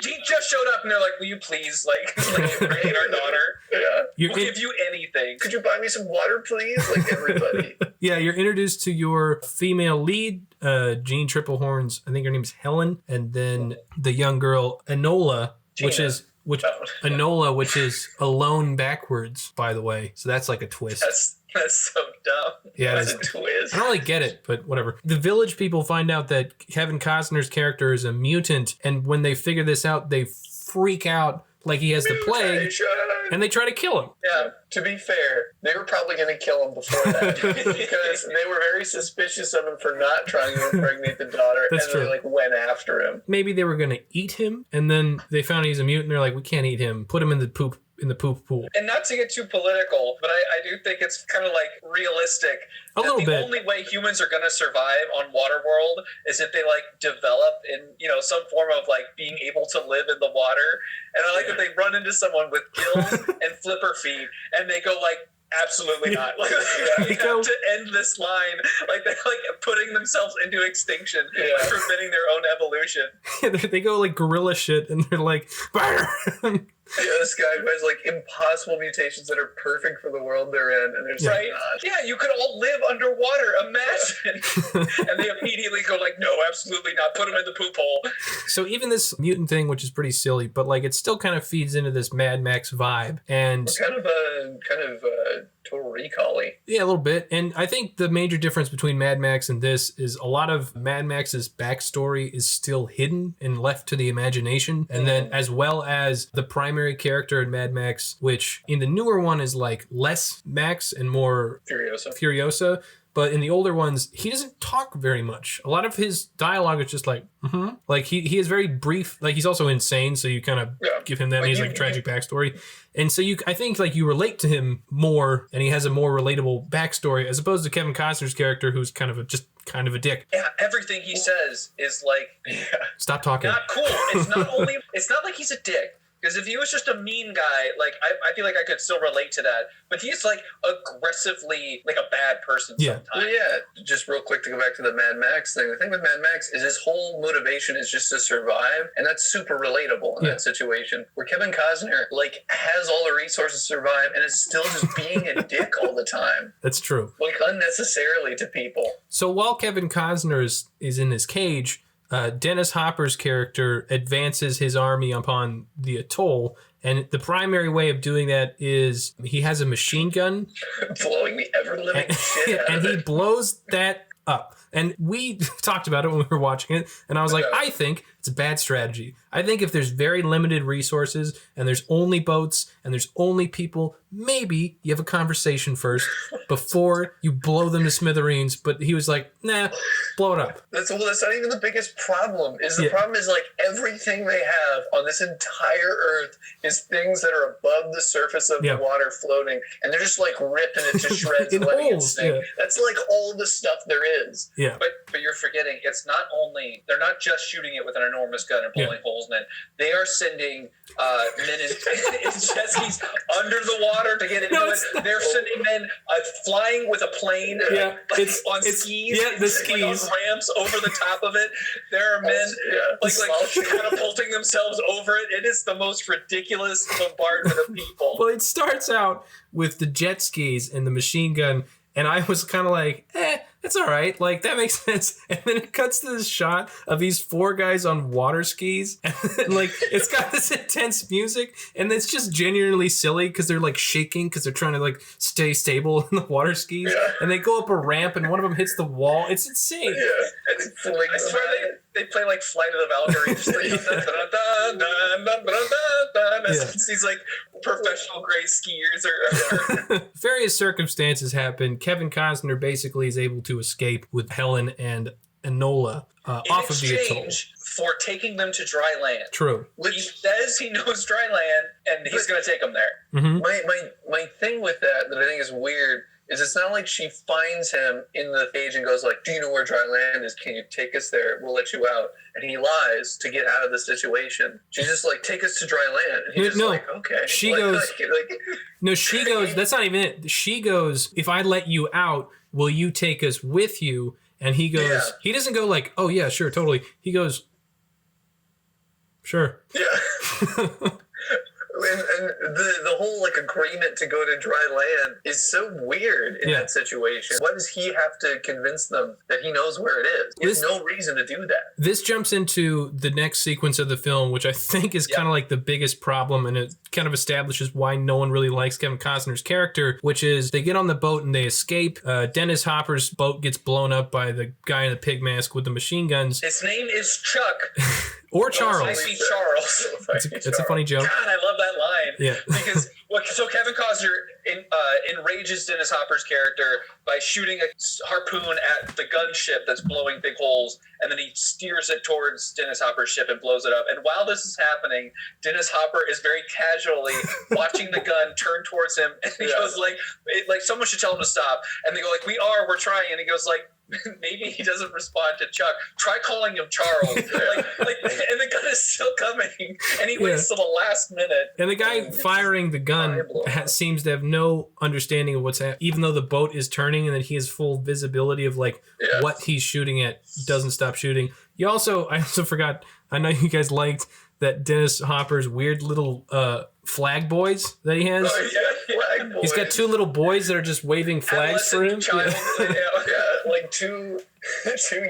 He just showed up and they're like, will you please bring our daughter? Yeah. We'll give you anything. Could you buy me some water, please? Like everybody. Yeah, you're introduced to your female lead, Jean Triplehorn's, I think her name's Helen, and then the young girl, Enola, which is alone backwards, by the way. So that's like a twist. That's so dumb. Yeah, that's a twist. I don't really get it, but whatever. The village people find out that Kevin Costner's character is a mutant, and when they figure this out, they freak out like he has the plague, and they try to kill him. Yeah, to be fair, they were probably going to kill him before that because they were very suspicious of him for not trying to impregnate the daughter. That's true. They went after him. Maybe they were going to eat him, and then they found he's a mutant. They're like, we can't eat him. Put him in the poop pool. And not to get too political, but I do think it's kind of like realistic. A little bit. The only way humans are going to survive on Waterworld is if they like develop in, some form of like being able to live in the water. And I like that they run into someone with gills and flipper feet and they go like, absolutely not. Like, you have to end this line. Like they're like putting themselves into extinction by preventing their own evolution. Yeah, they go like gorilla shit and they're like, this guy who has like impossible mutations that are perfect for the world they're in, and they're just like, yeah, you could all live underwater. Imagine. And they immediately go like, no, absolutely not. Put them in the poop hole. So even this mutant thing, which is pretty silly, but like it still kind of feeds into this Mad Max vibe, and kind of Total Recall-y. Yeah, a little bit. And I think the major difference between Mad Max and this is a lot of Mad Max's backstory is still hidden and left to the imagination, and then as well as the primary character in Mad Max, which in the newer one is like less Max and more Furiosa. But in the older ones, he doesn't talk very much. A lot of his dialogue is just like, like he is very brief. Like he's also insane, so you kind of give him that. And he's like a tragic backstory, and so I think like you relate to him more, and he has a more relatable backstory as opposed to Kevin Costner's character, who's kind of a dick. Yeah, everything he says is like, stop talking. Not cool. It's not like he's a dick. Because if he was just a mean guy, like I feel like I could still relate to that. But he's like aggressively like a bad person sometimes. Well, just real quick to go back to the Mad Max thing. The thing with Mad Max is his whole motivation is just to survive, and that's super relatable in that situation. Where Kevin Costner like has all the resources to survive and is still just being a dick all the time. That's true. Like unnecessarily to people. So while Kevin Costner is in his cage, Dennis Hopper's character advances his army upon the atoll, and the primary way of doing that is he has a machine gun. Blowing the ever-living shit out and of he blows that up. And we talked about it when we were watching it, and I was like, I think it's a bad strategy. I think if there's very limited resources and there's only boats and there's only people, maybe you have a conversation first before you blow them to smithereens. But he was like, nah, blow it up. That's not even the biggest problem. The problem is like everything they have on this entire earth is things that are above the surface of the water floating, and they're just like ripping it to shreds and letting it sink. That's like all the stuff there is. Yeah. But you're forgetting, it's not only, they're not just shooting it with an enormous gun and blowing holes in it. They are sending men in jet skis under the water to get into it. They're sending men flying with a plane on skis. Yeah, the skis. Like on ramps over the top of it. There are men like catapulting themselves over it. It is the most ridiculous bombardment of people. Well, it starts out with the jet skis and the machine gun, and I was kind of like, it's all right. Like, that makes sense. And then it cuts to this shot of these 4 guys on water skis. And like, it's got this intense music. And it's just genuinely silly because they're like shaking because they're trying to like stay stable in the water skis. Yeah. And they go up a ramp and one of them hits the wall. It's insane. Yeah. I swear they play like Flight of the Valkyries. These like professional grade skiers. Various circumstances happen. Kevin Costner basically is able to escape with Helen and Enola off of the atoll. For taking them to dry land. True. He says he knows dry land, and he's going to take them there. Mm-hmm. My thing with that I think is weird is it's not like she finds him in the cage and goes like, do you know where dry land is? Can you take us there? We'll let you out. And he lies to get out of the situation. She's just like, take us to dry land. And he's just like, okay. She goes, she goes, that's not even it. She goes, if I let you out, will you take us with you? And he goes, he doesn't go like, oh yeah, sure, totally. He goes, sure. Yeah. And the whole like agreement to go to dry land is so weird in that situation. Why does he have to convince them that he knows where it is? There's no reason to do that. This jumps into the next sequence of the film, which I think is kind of like the biggest problem, and it kind of establishes why no one really likes Kevin Costner's character, which is they get on the boat and they escape. Dennis Hopper's boat gets blown up by the guy in the pig mask with the machine guns. His name is Chuck. Or Charles. I see Charles. It's a funny joke. God, I love that line. Yeah. Because so Kevin Costner enrages Dennis Hopper's character by shooting a harpoon at the gunship that's blowing big holes, and then he steers it towards Dennis Hopper's ship and blows it up. And while this is happening, Dennis Hopper is very casually watching the gun turn towards him, and he goes like someone should tell him to stop. And they go like, we're trying. And he goes like, maybe he doesn't respond to Chuck. Try calling him Charles. and the gun is still coming, and he waits till the last minute. And the guy firing the gun seems to have no understanding of what's happening, even though the boat is turning and that he has full visibility of like what he's shooting at. Doesn't stop shooting. I also forgot. I know you guys liked that Dennis Hopper's weird little flag boys that he has. Oh, yeah, flag boys. He's got 2 little boys that are just waving flags for him. Like two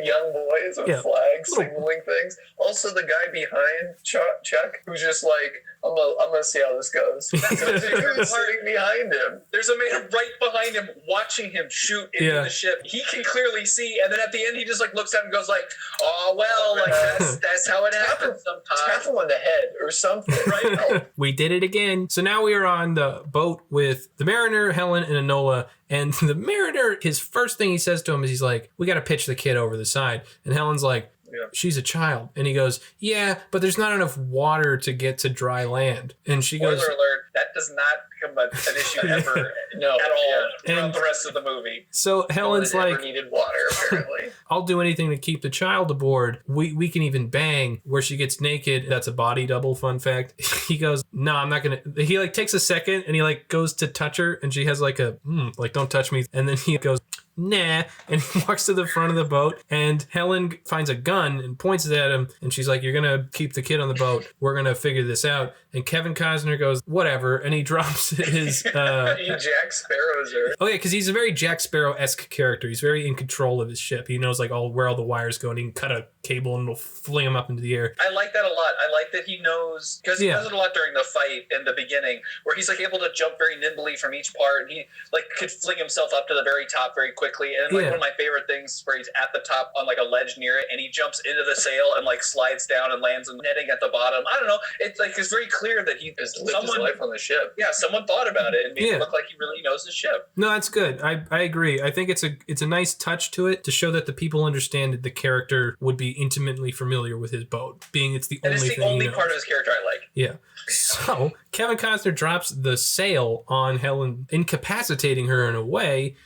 young boys with flags signaling things. Also, the guy behind Chuck, who's just like, I'm gonna see how this goes. Sitting behind him. There's a man right behind him watching him shoot into the ship. He can clearly see, and then at the end, he just like looks at him and goes like, "Oh well, like that's how it happens sometimes." Tap him on the head or something, right? We did it again. So now we are on the boat with the Mariner, Helen, and Enola. And the Mariner, his first thing he says to him is he's like, we got to pitch the kid over the side. And Helen's like, she's a child. And he goes, yeah, but there's not enough water to get to dry land. And she goes, spoiler alert, that does not become an issue ever at all throughout the rest of the movie. So Helen's like, needed water, apparently. I'll do anything to keep the child aboard. We can even bang. Where she gets naked. That's a body double, fun fact. He goes, no, I'm not gonna. He like takes a second and he like goes to touch her and she has like a like don't touch me. And then he goes, nah, and he walks to the front of the boat, and Helen finds a gun and points it at him, and she's like, you're gonna keep the kid on the boat, we're gonna figure this out. And Kevin Costner goes, whatever, and he drops his he Jack Sparrows her. Oh yeah, because he's a very Jack Sparrow-esque character. He's very in control of his ship. He knows like where all the wires go, and he can cut a cable and will fling him up into the air. I like that a lot. I like that he knows, because he does it a lot during the fight in the beginning, where he's like able to jump very nimbly from each part, and he like could fling himself up to the very top very quickly. And like one of my favorite things where he's at the top on like a ledge near it, and he jumps into the sail and like slides down and lands in netting at the bottom. I don't know. It's like it's very clear that he has lived his life on the ship. Yeah, someone thought about it and made it look like he really knows his ship. No, that's good. I agree. I think it's a nice touch to it to show that the people understand that the character would be intimately familiar with his boat, being it's the only thing. It's the only part of his character I like. Yeah. So Kevin Costner drops the sail on Helen, incapacitating her in a way.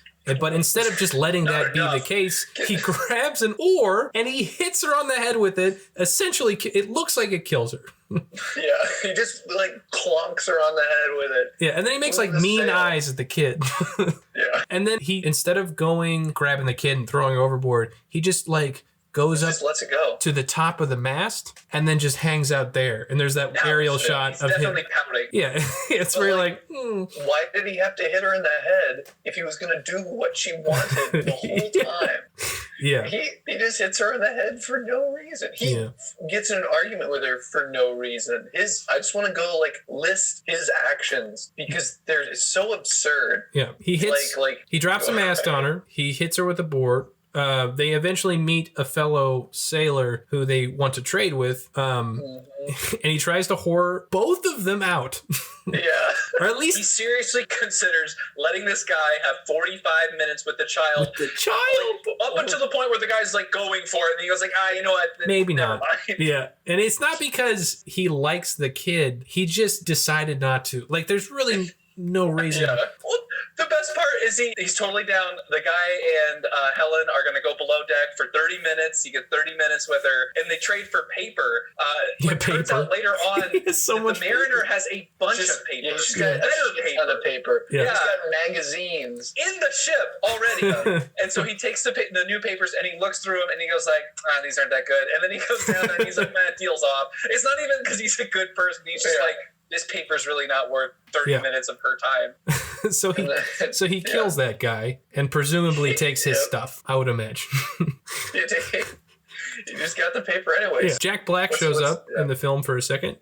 But instead of just letting that be the case, he grabs an oar and he hits her on the head with it. Essentially, it looks like it kills her. Yeah, he just like clonks her on the head with it. Yeah, and then he makes like mean eyes at the kid. Yeah. And then he, instead of grabbing the kid and throwing her overboard, he just like goes up lets it go to the top of the mast and then just hangs out there. And there's that aerial shot He's of definitely him. pouting. Yeah, it's very like why did he have to hit her in the head if he was going to do what she wanted the whole time? Yeah. He just hits her in the head for no reason. He gets in an argument with her for no reason. I just want to go like list his actions because they're so absurd. Yeah. He hits he drops a mast on her. He hits her with a board. They eventually meet a fellow sailor who they want to trade with, and he tries to whore both of them out. Yeah. Or at least he seriously considers letting this guy have 45 minutes with the child. Up until the point where the guy's like going for it, and he goes like, you know what? Maybe not. Yeah. And it's not because he likes the kid. He just decided not to. Like, there's really no reason. Yeah. Well, the best part is he's totally down. The guy and Helen are going to go below deck for 30 minutes. He gets 30 minutes with her, and they trade for paper. It turns out later on the Mariner has a bunch of paper. Yeah, she's got a ton of paper. Yeah. He's got magazines in the ship already. And so he takes the new papers and he looks through them and he goes like, these aren't that good. And then he goes down there and he's like, man, deal's off. It's not even because he's a good person. He's just like, this paper's really not worth 30 minutes of her time. So he kills that guy and presumably takes his stuff, I would imagine. You just got the paper anyways. Yeah. Jack Black shows up in the film for a second.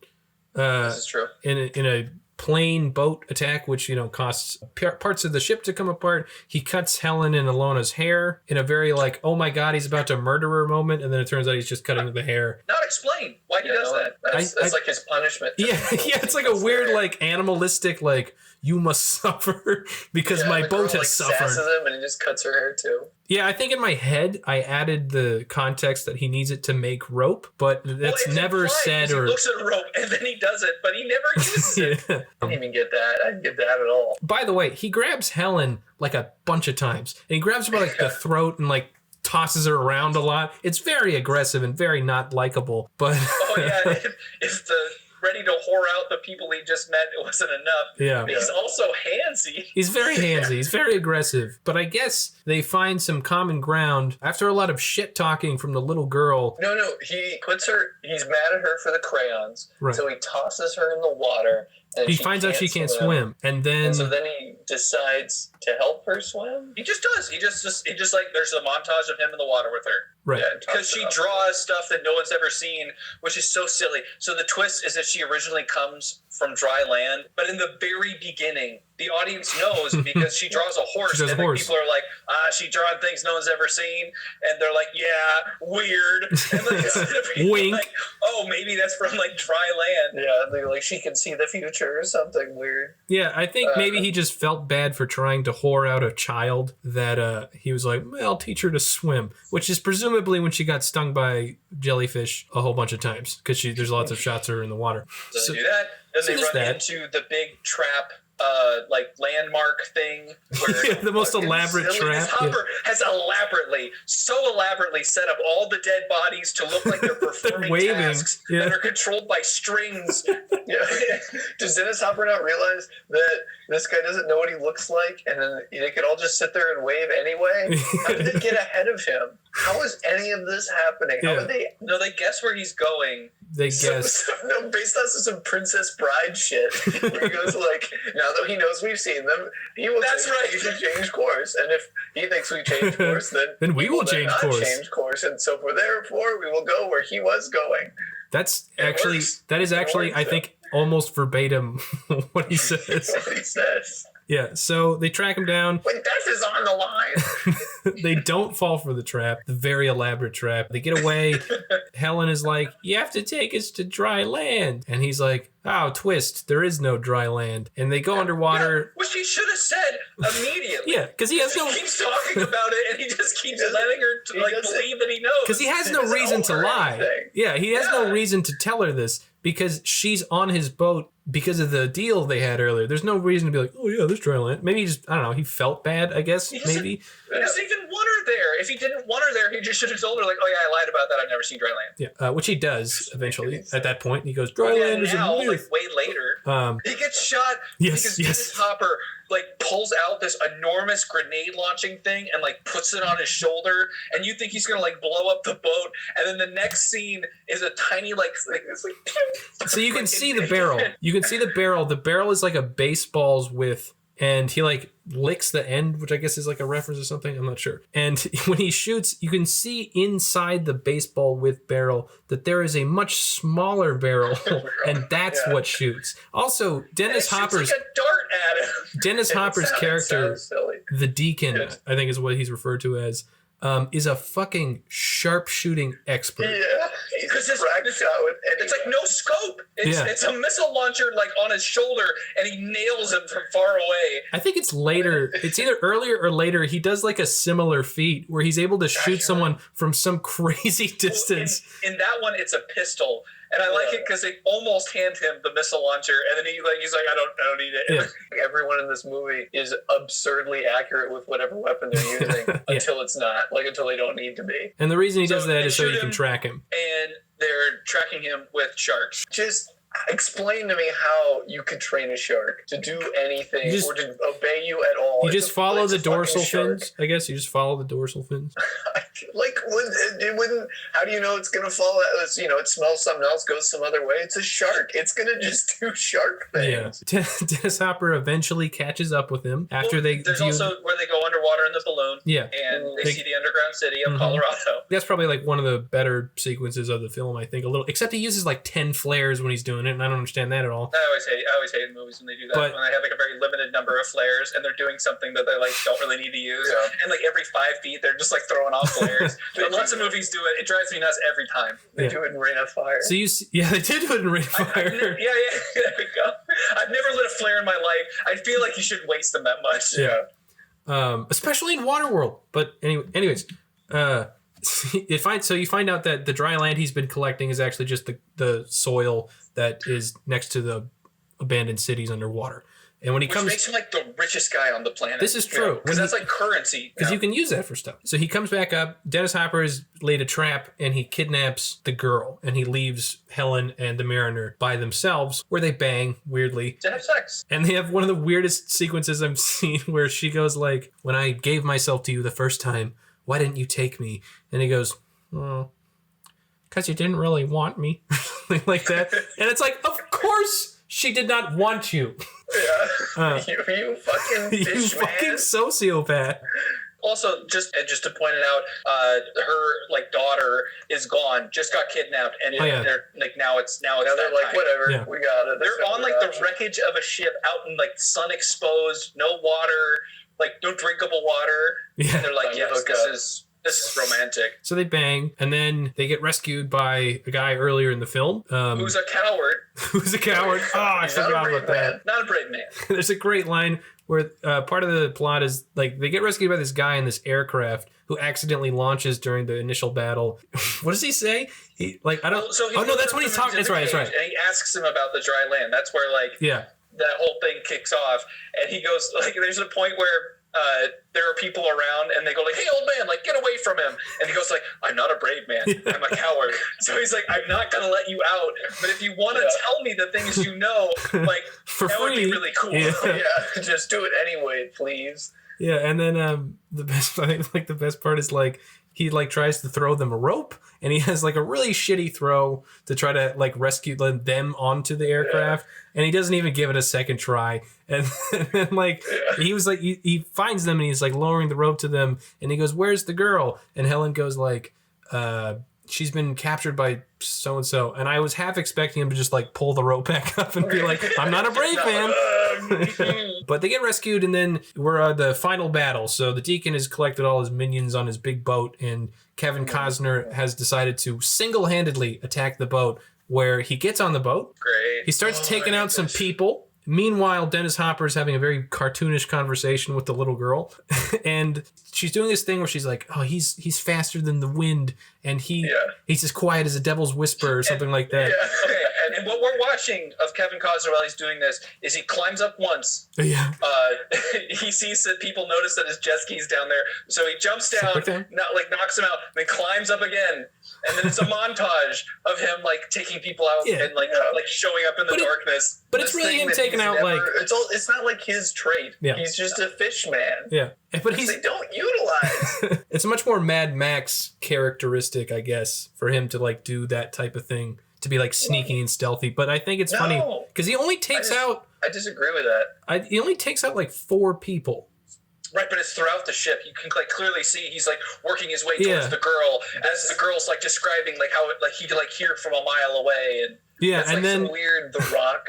This is true. In a plane boat attack, which, costs parts of the ship to come apart. He cuts Helen and Alona's hair in a very like, oh my God, he's about to murder her moment. And then it turns out he's just cutting the hair. Not explained why he does that. That's like his punishment. Yeah, it's like a weird, like animalistic, like you must suffer because my boat has suffered. Him and he just cuts her hair too. Yeah, I think in my head I added the context that he needs it to make rope, but that's never said. Or he looks at a rope and then he does it, but he never uses it. I didn't even get that. I didn't get that at all. By the way, he grabs Helen like a bunch of times, and he grabs her by like the throat and like tosses her around a lot. It's very aggressive and very not likable. But if the ready to whore out the people he just met, it wasn't enough. Yeah. He's also handsy. He's very handsy. He's very aggressive. But I guess they find some common ground after a lot of shit talking from the little girl. No, he puts her, he's mad at her for the crayons. Right. So he tosses her in the water. And he finds out she can't swim. And so then he decides to help her swim. He just does. He just like, there's a montage of him in the water with her. Right. Yeah, because she draws stuff that no one's ever seen, which is so silly. So the twist is that she originally comes from dry land, but in the very beginning, the audience knows because she draws a horse, and then people are like, she drawing things no one's ever seen, and they're like, yeah, weird. And then instead of being wink. like, oh, maybe that's from like dry land. Yeah, they're like, she can see the future or something weird. Yeah, I think maybe he just felt bad for trying to whore out a child that he was like, well, I'll teach her to swim, which is presumably when she got stung by jellyfish a whole bunch of times because there's lots of shots of her in the water. So they do that. Then they run into the big trap, like landmark thing. Where the most elaborate trap. Hopper has so elaborately set up all the dead bodies to look like they're performing tasks that are controlled by strings. Does Dennis Hopper not realize that this guy doesn't know what he looks like, and then they could all just sit there and wave anyway? How did they get ahead of him? How is any of this happening? How did they? No, they guess where he's going, they guess. No, based on some Princess Bride shit. Where he goes like, now that he knows we've seen them, he will he should change course. And if he thinks we change course, then we will change course. Change course. And so therefore we will go where he was going. That is actually, I think, almost verbatim what he says. What he says. Yeah, so they track him down. When death is on the line. They don't fall for the trap, the very elaborate trap. They get away. Helen is like, you have to take us to dry land. And he's like, oh, twist, there is no dry land. And they go underwater. Yeah, which he should have said immediately. Yeah, because he keeps talking about it, and he just keeps letting her believe that he knows. Because he has no reason to lie. Yeah, he has no reason to tell her this because she's on his boat because of the deal they had earlier. There's no reason to be like, oh yeah, there's dry land. Maybe he just, I don't know, he felt bad, I guess, maybe. He doesn't even want her there. If he didn't want her there, he just should have told her, like, oh yeah, I lied about that. I've never seen dry land. Yeah, which he does eventually at that point. He goes, dry land is a myth. Like, way later. He gets shot because Dennis Hopper, like, pulls out this enormous grenade launching thing and, like, puts it on his shoulder, and you think he's going to, like, blow up the boat, and then the next scene is a tiny, like it's like... So you can see the barrel. You can see the barrel. The barrel is like a baseball's width, and he like licks the end, which I guess is like a reference or something. I'm not sure. And when he shoots, you can see inside the baseball width barrel that there is a much smaller barrel, and that's what shoots. Also, Dennis Hopper's like a dart at him. Dennis Hopper's character, the Deacon, I think is what he's referred to as. Is a fucking sharpshooting expert. Yeah, because it's like no scope. It's a missile launcher like on his shoulder, and he nails him from far away. I think it's later. It's either earlier or later. He does like a similar feat where he's able to shoot someone from some crazy distance. Well, in that one, it's a pistol. And I like it because they almost hand him the missile launcher, and then he's like, I don't need it. Yeah. Everyone in this movie is absurdly accurate with whatever weapon they're using until it's not, like until they don't need to be. And the reason he does that is so you can track him. And they're tracking him with sharks. Just explain to me how you could train a shark to do anything or to obey you at all. You just follow the dorsal fins, I guess. You just follow the dorsal fins. Like, it wouldn't. How do you know it's gonna fall? It smells something else, goes some other way. It's a shark. It's gonna just do shark things. Yeah. Dennis Hopper eventually catches up with him after There's also where they go underwater in the balloon. Yeah. And they see the underground city of Colorado. That's probably like one of the better sequences of the film, I think. A little, except he uses like 10 flares when he's doing it, and I don't understand that at all. I always hate movies when they do that. When they have like a very limited number of flares and they're doing something that they like don't really need to use. Yeah. And like every 5 feet they're just like throwing off flares. But lots of movies do it. It drives me nuts every time. They do it in Rain of Fire. So they did do it in Rain of Fire. There we go. I've never lit a flare in my life. I feel like you shouldn't waste them that much. Yeah. Especially in Waterworld. But anyways, you find out that the dry land he's been collecting is actually just the soil that is next to the abandoned cities underwater. And when he Which makes him like the richest guy on the planet. This is true. Because that's like currency. Because you can use that for stuff. So he comes back up. Dennis Hopper has laid a trap and he kidnaps the girl. And he leaves Helen and the Mariner by themselves where they bang, weirdly. To have sex. And they have one of the weirdest sequences I've seen where she goes like, when I gave myself to you the first time, why didn't you take me? And he goes, oh, because you didn't really want me. Something like that. And it's like, of course she did not want you. Yeah. You fucking bitch, you fucking sociopath. Also, just to point it out, her like daughter is gone, just got kidnapped, and they're like now it's they're like whatever, we got it. They're on like the wreckage of a ship out in like sun exposed, no water, like no drinkable water, and they're like, yes, this is romantic. So they bang, and then they get rescued by a guy earlier in the film. Who's a coward. Who's a coward. Oh, I forgot about that. Not a brave man. There's a great line where part of the plot is, like, they get rescued by this guy in this aircraft who accidentally launches during the initial battle. What does he say? That's when he's talking. That's right. And he asks him about the dry land. That's where, like, that whole thing kicks off. And he goes, like, there's a point where there are people around and they go like, hey, old man, like, get away from him. And he goes like, I'm not a brave man. I'm a coward. So he's like, I'm not going to let you out. But if you want to tell me the things you know, like, for that free. would be really cool. Yeah, just do it anyway, please. Yeah, and then the best part is like he like tries to throw them a rope, and he has like a really shitty throw to try to like rescue them onto the aircraft, and he doesn't even give it a second try. And then like he was like he finds them and he's like lowering the rope to them, and he goes, "Where's the girl?" And Helen goes like, she's been captured by so and so, and I was half expecting him to just like pull the rope back up and be like, "I'm not a brave man." But they get rescued, and then we're the final battle. So the Deacon has collected all his minions on his big boat, and Kevin Costner has decided to single-handedly attack the boat. Where he gets on the boat, he starts taking out some people. Meanwhile, Dennis Hopper is having a very cartoonish conversation with the little girl, and she's doing this thing where she's like, "Oh, he's faster than the wind, and he's as quiet as a devil's whisper," or something like that. Yeah. Okay. And what we're watching of Kevin Costner while he's doing this is he climbs up once. Yeah. He sees that people notice that his jet ski's down there, so he jumps down, knocks him out, and then climbs up again. And then it's a montage of him like taking people out and like showing up in the darkness. But it's really him taking out like it's not like his trait. Yeah. He's just a fish man. Yeah. But they don't utilize. It's a much more Mad Max characteristic, I guess, for him to like do that type of thing, to be like sneaky and stealthy. But I think it's funny because he only takes out. I disagree with that. He only takes out like 4 people. Right, but it's throughout the ship. You can like clearly see he's like working his way towards the girl as the girl's like describing like how he could like hear it from a mile away, and it's like then some weird The Rock,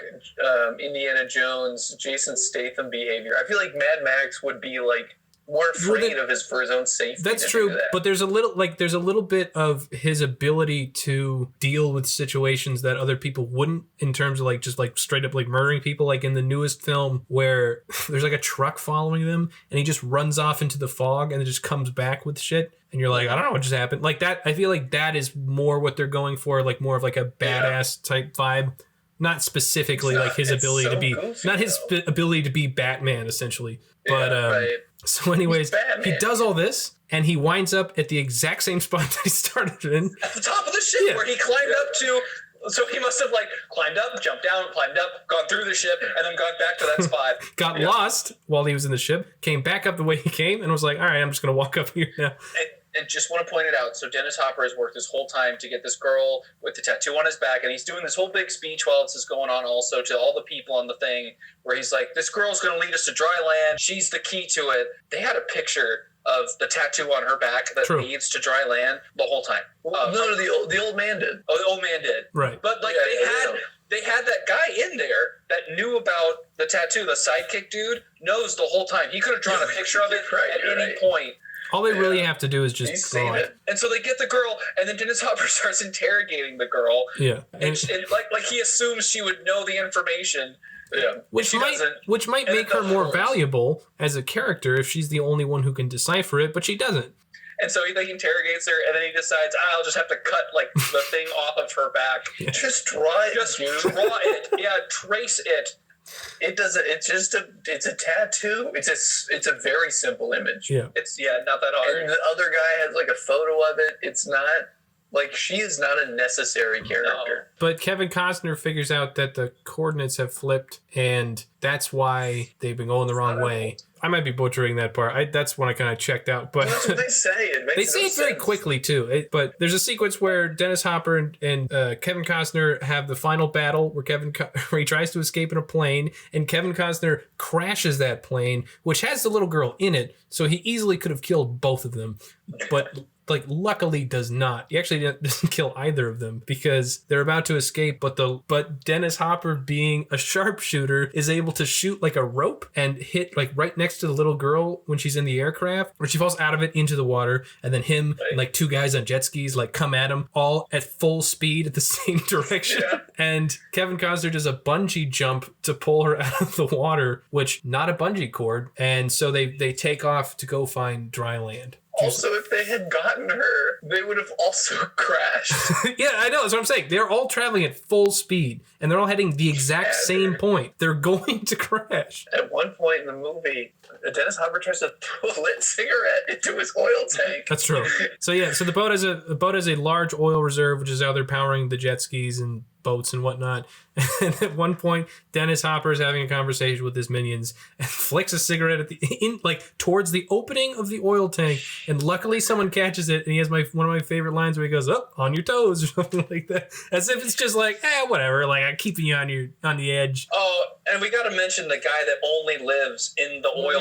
Indiana Jones, Jason Statham behavior. I feel like Mad Max would be like more afraid for his own safety. That's true, but there's a little bit of his ability to deal with situations that other people wouldn't, in terms of like just like straight up like murdering people, like in the newest film where there's like a truck following them and he just runs off into the fog and then just comes back with shit, and you're like, I don't know what just happened. Like that, I feel like that is more what they're going for, like more of like a badass type vibe. Not specifically like his ability to be, not his ability to be Batman, essentially. But so anyways, he does all this, and he winds up at the exact same spot that he started in. At the top of the ship, where he climbed up to. So he must have like climbed up, jumped down, climbed up, gone through the ship, and then gone back to that spot. Got lost while he was in the ship, came back up the way he came, and was like, all right, I'm just going to walk up here now. And just want to point it out. So Dennis Hopper has worked this whole time to get this girl with the tattoo on his back, and he's doing this whole big speech while this is going on also to all the people on the thing, where he's like, this girl's going to lead us to dry land. She's the key to it. They had a picture of the tattoo on her back that leads to dry land the whole time. No, the old man did. Oh, the old man did. Right. But like they had that guy in there that knew about the tattoo. The sidekick dude knows the whole time. He could have drawn a picture of it at any point. All they really have to do is just draw it. And so they get the girl, and then Dennis Hopper starts interrogating the girl. Yeah. And like he assumes she would know the information. Yeah. Which might make her more valuable as a character if she's the only one who can decipher it, but she doesn't. And so he like interrogates her, and then he decides, I'll just have to cut like the thing off of her back. Yeah. Just draw it. Just draw it. Yeah, trace it. It doesn't. It's a tattoo. It's a very simple image. Yeah. It's not that hard. And the other guy has like a photo of it. It's not like, she is not a necessary character. No. But Kevin Costner figures out that the coordinates have flipped, and that's why they've been going the wrong way. I might be butchering that part. That's when I kind of checked out. But that's what they say. They say it very quickly too. But there's a sequence where Dennis Hopper and Kevin Costner have the final battle where he tries to escape in a plane, and Kevin Costner crashes that plane, which has the little girl in it. So he easily could have killed both of them, but like luckily does not. He actually doesn't kill either of them because they're about to escape. But Dennis Hopper, being a sharpshooter, is able to shoot like a rope and hit like right next to the little girl when she's in the aircraft, where she falls out of it into the water, and then him and like 2 guys on jet skis like come at him all at full speed at the same direction. Yeah. And Kevin Costner does a bungee jump to pull her out of the water, which not a bungee cord, and so they take off to go find dry land. Also, if they had gotten her, they would have also crashed. Yeah, I know. That's what I'm saying. They're all traveling at full speed, and they're all heading the exact same point. They're going to crash. At one point in the movie, Dennis Hopper tries to throw a lit cigarette into his oil tank. That's true. So the boat has a large oil reserve, which is how they're powering the jet skis, boats and whatnot. And at one point, Dennis Hopper is having a conversation with his minions and flicks a cigarette at towards the opening of the oil tank. And luckily, someone catches it, and he has one of my favorite lines where he goes, "Oh, on your toes," or something like that, as if it's just like, whatever, like I'm keeping you on the edge. Oh, and we got to mention the guy that only lives in the oil,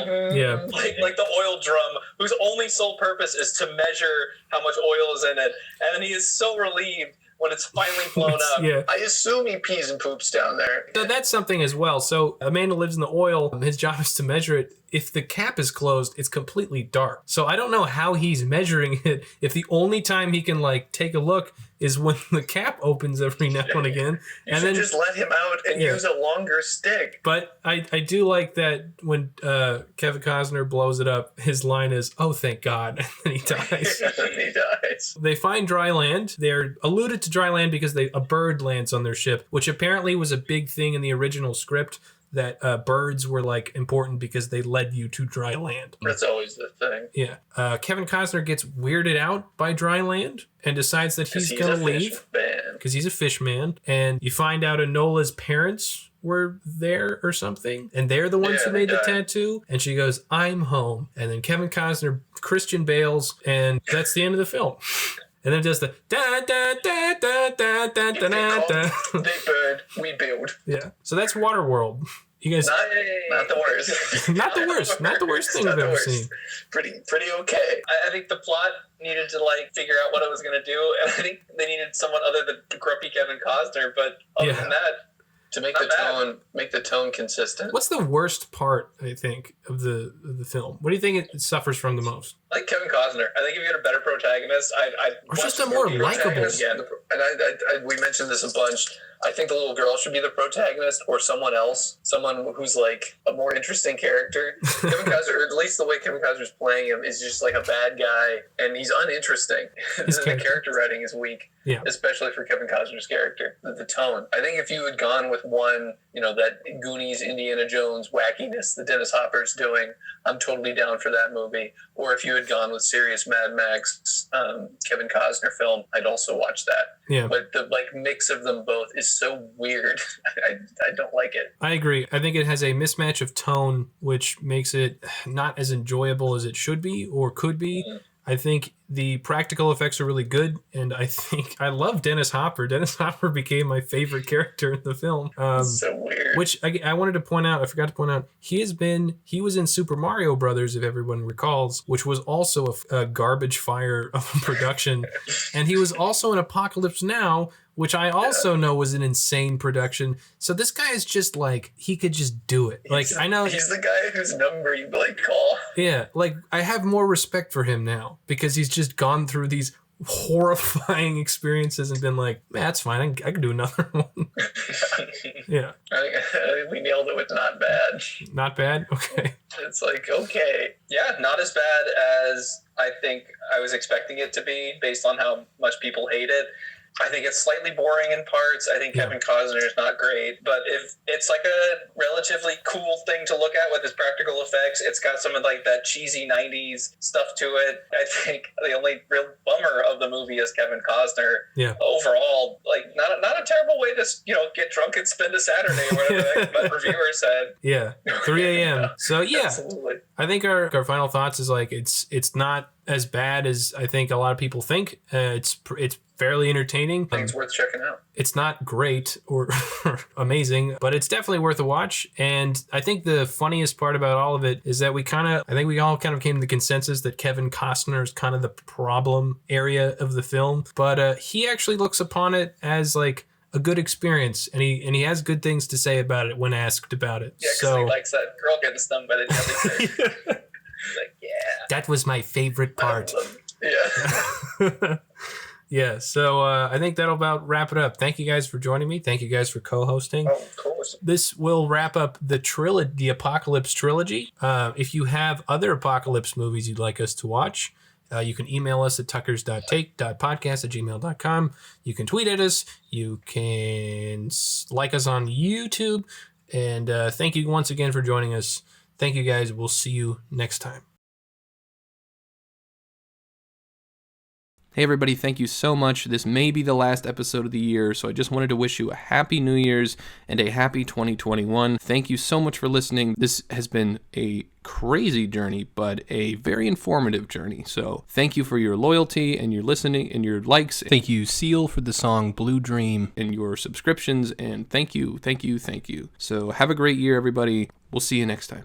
like the oil drum, whose only sole purpose is to measure how much oil is in it, and he is so relieved when it's finally blown up. Yeah. I assume he pees and poops down there. So that's something as well. So Amanda lives in the oil. His job is to measure it. If the cap is closed, it's completely dark. So I don't know how he's measuring it if the only time he can like take a look is when the cap opens every now and again. You should just let him out and use a longer stick. But I do like that when Kevin Costner blows it up, his line is, "Oh, thank God," and then he dies. He dies. They find dry land. They're alluded to dry land because a bird lands on their ship, which apparently was a big thing in the original script, that birds were like important because they led you to dry land. That's always the thing. Yeah. Kevin Costner gets weirded out by dry land and decides that he's going to leave because he's a fish man. And you find out Enola's parents were there or something, and they're the ones who made the tattoo. And she goes, "I'm home." And then Kevin Costner, Christian Bale's, and that's the end of the film. And then it does the da da da da da da da da da. Big bird, we build. Yeah. So that's Waterworld. You guys, not the worst. not the worst. Not the worst thing I've ever seen. Pretty okay. I think the plot needed to like figure out what it was going to do, and I think they needed someone other than grumpy Kevin Costner. But other than that, to make the tone consistent. What's the worst part, I think, of the film? What do you think it suffers from the most? Like Kevin Costner. I think if you had a better protagonist, or just a more likable. Yeah, and we mentioned this a bunch. I think the little girl should be the protagonist, or someone else, someone who's like a more interesting character. Kevin Costner, or at least the way Kevin Costner's playing him, is just like a bad guy, and he's uninteresting. The character writing is weak, especially for Kevin Costner's character. The tone. I think if you had gone with one, that Goonies, Indiana Jones wackiness that Dennis Hopper's doing, I'm totally down for that movie. Or if you had gone with serious Mad Max, Kevin Costner film, I'd also watch that. Yeah. But the mix of them both is so weird. I don't like it. I agree. I think it has a mismatch of tone, which makes it not as enjoyable as it should be or could be. Mm-hmm. I think the practical effects are really good, and I love Dennis Hopper. Dennis Hopper became my favorite character in the film. So weird. Which I wanted to point out, I forgot to point out, he was in Super Mario Brothers, if everyone recalls, which was also a garbage fire of a production. And he was also in Apocalypse Now, which I also know was an insane production. So this guy is just like, he could just do it. I know he's the guy whose number you call. Yeah, I have more respect for him now because he's just gone through these horrifying experiences and been like, man, that's fine. I can do another one. Yeah. I think we nailed it with not bad. Not bad? Okay. It's okay. Yeah, not as bad as I think I was expecting it to be based on how much people hate it. I think it's slightly boring in parts. I think Kevin Costner is not great, but if it's like a relatively cool thing to look at with its practical effects, it's got some of that cheesy 90s stuff to it. I think the only real bummer of the movie is Kevin Costner. Yeah. Overall, not a terrible way to get drunk and spend a Saturday or whatever that reviewer said. Yeah. 3 a.m. So yeah. Absolutely. I think our final thoughts is it's not as bad as I think a lot of people think. It's fairly entertaining. I think it's worth checking out. It's not great or amazing, but it's definitely worth a watch. And I think the funniest part about all of it is that I think we all kind of came to the consensus that Kevin Costner is kind of the problem area of the film. But he actually looks upon it as a good experience, and he has good things to say about it when asked about it. Yeah, because he likes that girl getting stung by the jellyfish. That was my favorite part. Yeah. Yeah, so I think that'll about wrap it up. Thank you guys for joining me. Thank you guys for co-hosting. Oh, of course. This will wrap up the Apocalypse trilogy. If you have other Apocalypse movies you'd like us to watch, you can email us at tuckers.take.podcast@gmail.com. You can tweet at us. You can like us on YouTube. And thank you once again for joining us. Thank you guys. We'll see you next time. Hey everybody, thank you so much. This may be the last episode of the year, so I just wanted to wish you a happy New Year's and a happy 2021. Thank you so much for listening. This has been a crazy journey, but a very informative journey. So thank you for your loyalty and your listening and your likes. Thank you, Seal, for the song Blue Dream. And your subscriptions. And thank you. So have a great year, everybody. We'll see you next time.